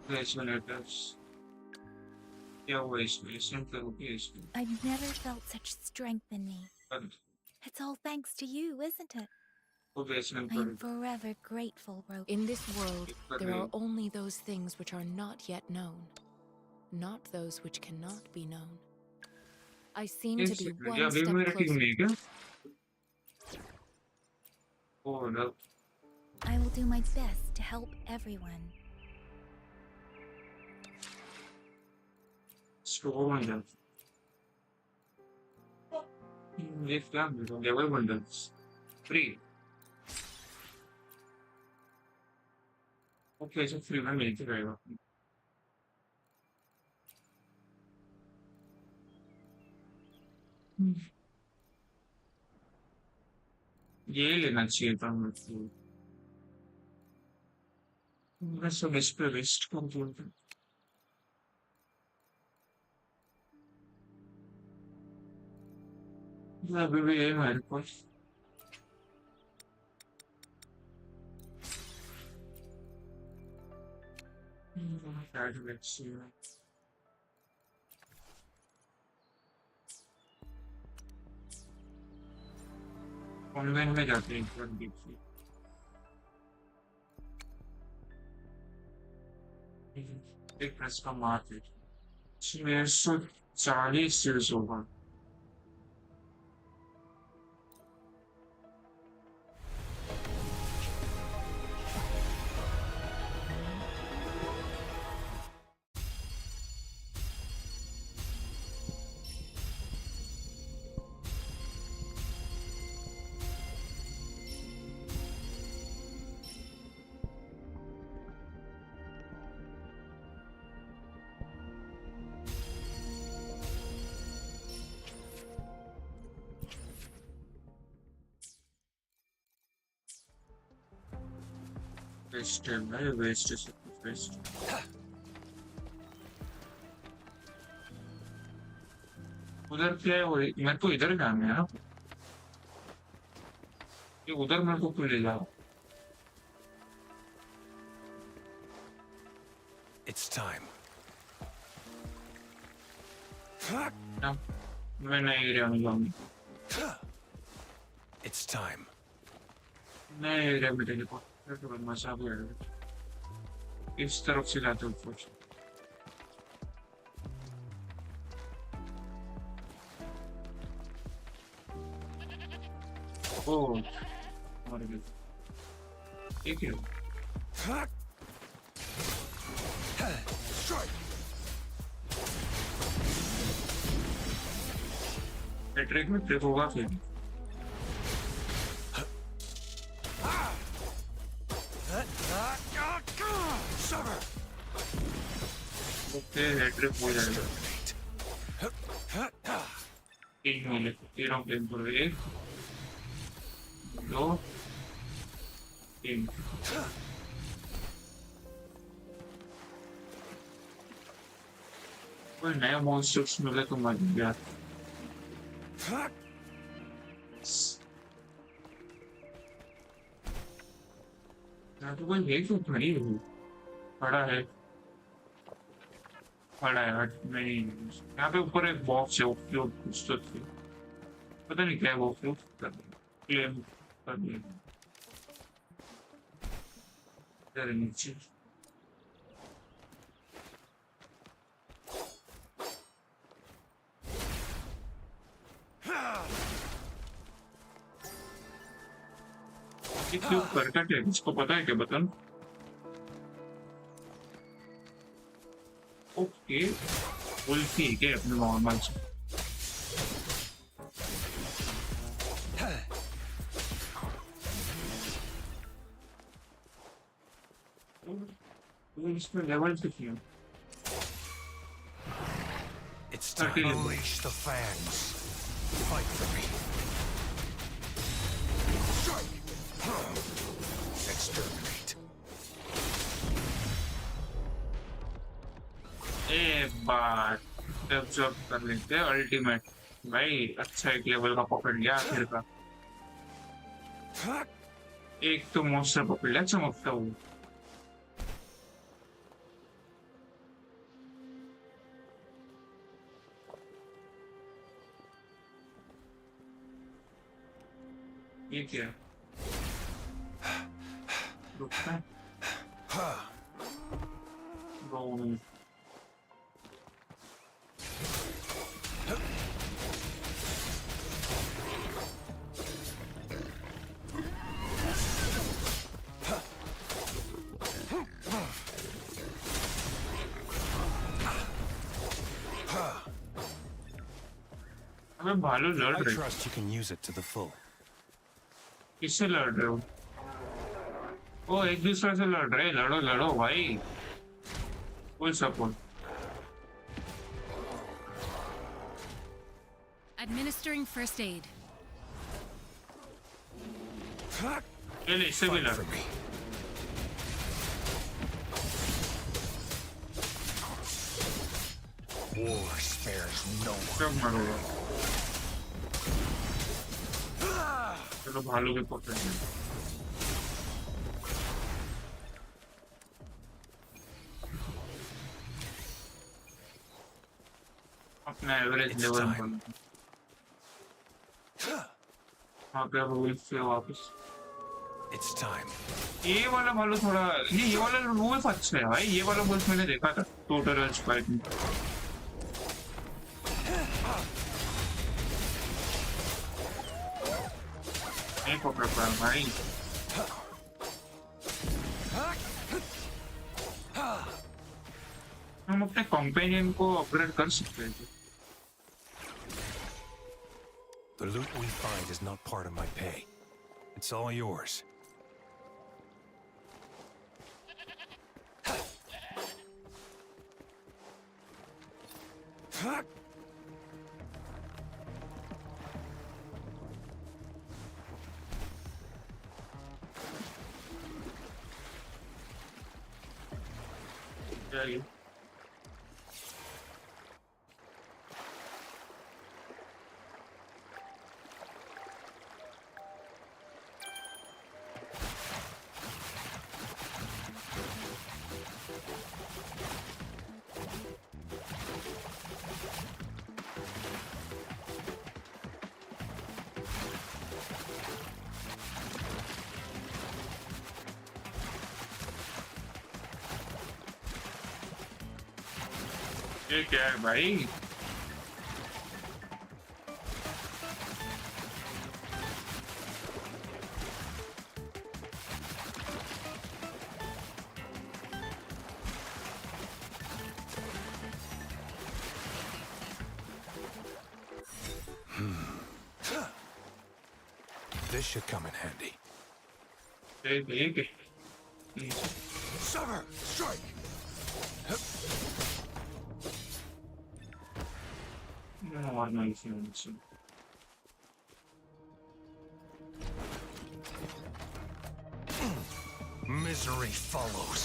Speaker 1: Letters. Yeah, waste. Simple waste.
Speaker 3: I've never felt such strength in me.
Speaker 1: But
Speaker 3: It's all thanks to you, isn't it?
Speaker 1: waste
Speaker 3: I am forever grateful, Ro.
Speaker 9: In this world, there are only those things which are not yet known, not those which cannot be known. I seem to be one step closer.
Speaker 1: Oh no.
Speaker 3: I will do my best to help everyone.
Speaker 1: Store bundles. Lift level bundles. Free. Okay, so free में मिलती रहेगा. ये लेना चाहिए था मुझे. मैं सब इस पे वेस्ट कर दूँगा. मैं अभी भी ये मेरे पास. Let's see. ऑनलाइन में जाते हैं एक देखिए. एक प्रेस का मार्केट 640 सीरीज होगा. Waste है भाई waste है सब कुछ waste. उधर क्या है वो मेरे को इधर जाना है ना. ये उधर मेरे को क्यों ले जाओ.
Speaker 2: It's time.
Speaker 1: ना मैं नहीं एरिया में जाऊँगी.
Speaker 2: It's time.
Speaker 1: नए एरिया में टेलीपोर्ट करके मजा भी आएगा. इस तरफ से जाते हो कुछ. ओह मर गया. एक है. ट्रैक में ट्रैक होगा फिर. ओके ट्रैक हो जाएगा. एक मिनट 13 प्लेन पर 1 2 3. कोई नया मॉन्स्टर्स मिले तो मर गया. यहाँ तो कोई है क्यों खड़ी है. खड़ा है नहीं. यहाँ पे ऊपर एक बॉक्स है उपयोग कुछ तो थे. पता नहीं क्या है वो उपयोग क्लेम कर दिया. इधर नीचे ये क्यों करता क्या इसको पता है क्या बतन ओके उल्टी है क्या अपने नॉर्मल से तो इसमें लेवल कितनी है
Speaker 2: It's time to unleash the fangs. Fight for me. Strike! Exterminate.
Speaker 1: एक बार जब कर लेते हैं अल्टीमेट भाई अच्छा एक लेवल का पकड़ लिया आखिर का एक तो मॉन्स्टर पकड़ लिया चमकता हुआ ये क्या है रुकता है रोल हमें भालू लड़
Speaker 2: I
Speaker 1: रहे
Speaker 2: trust you can use it to the full.
Speaker 1: किससे लड़ रहे हो ओ एक दूसरे से लड़ रहे लड़ो लड़ो भाई full support
Speaker 6: Administering first aid.
Speaker 1: ये ले इससे भी
Speaker 2: Fight
Speaker 1: लड़
Speaker 2: for me. War spares no one.
Speaker 1: सब मरोगा चलो भालू के पकड़ लें अपना एवरेज
Speaker 2: It's
Speaker 1: लेवल
Speaker 2: time.
Speaker 1: वहाँ पे अब रूल्स से वापस
Speaker 2: It's time.
Speaker 1: ये वाला भालू थोड़ा ये वाला रूल्स अच्छा है भाई ये वाला रूल्स मैंने देखा था टोटल फाइट में नहीं पकड़ पाया भाई हम अपने कंपेनियन को अपग्रेड कर सकते हैं
Speaker 2: The loot we find is not part of my pay. It's all yours.
Speaker 1: जाइए ये क्या है भाई
Speaker 2: This should come in handy.
Speaker 1: ये
Speaker 2: Sever! Strike!
Speaker 1: और नहीं से
Speaker 2: Misery follows.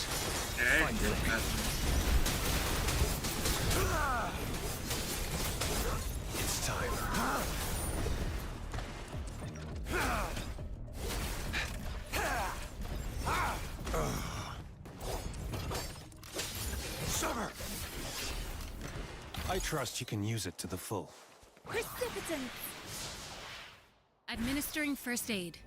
Speaker 2: It's time. Sever! I trust you can use it to the full.
Speaker 3: Precipitant!
Speaker 6: Administering first aid.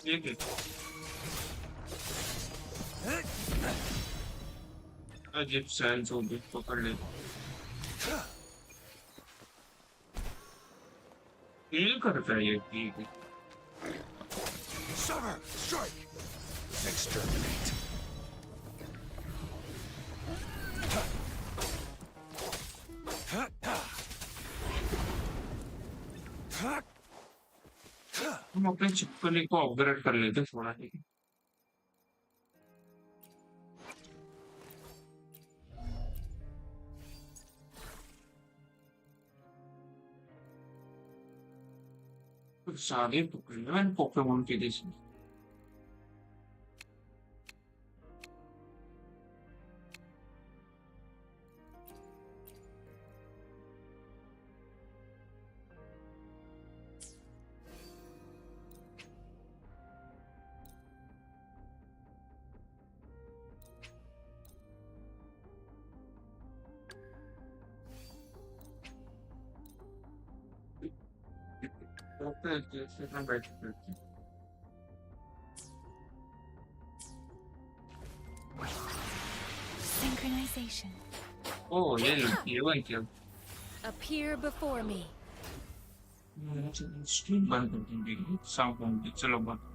Speaker 1: Sige. अजीब सेंस हो गई पकड़ ले फील करता है ये ठीक है
Speaker 2: Sever! Strike! Exterminate.
Speaker 1: हम अपने चिपकली को अपग्रेड कर लेते थोड़ा ही कुछ सारे पोकेमोन के देश में बैठ
Speaker 3: Synchronization.
Speaker 1: ओ ये वही क्या
Speaker 6: Appear before me.
Speaker 1: स्ट्रीम बंद कर देंगे साउंड चलो बंद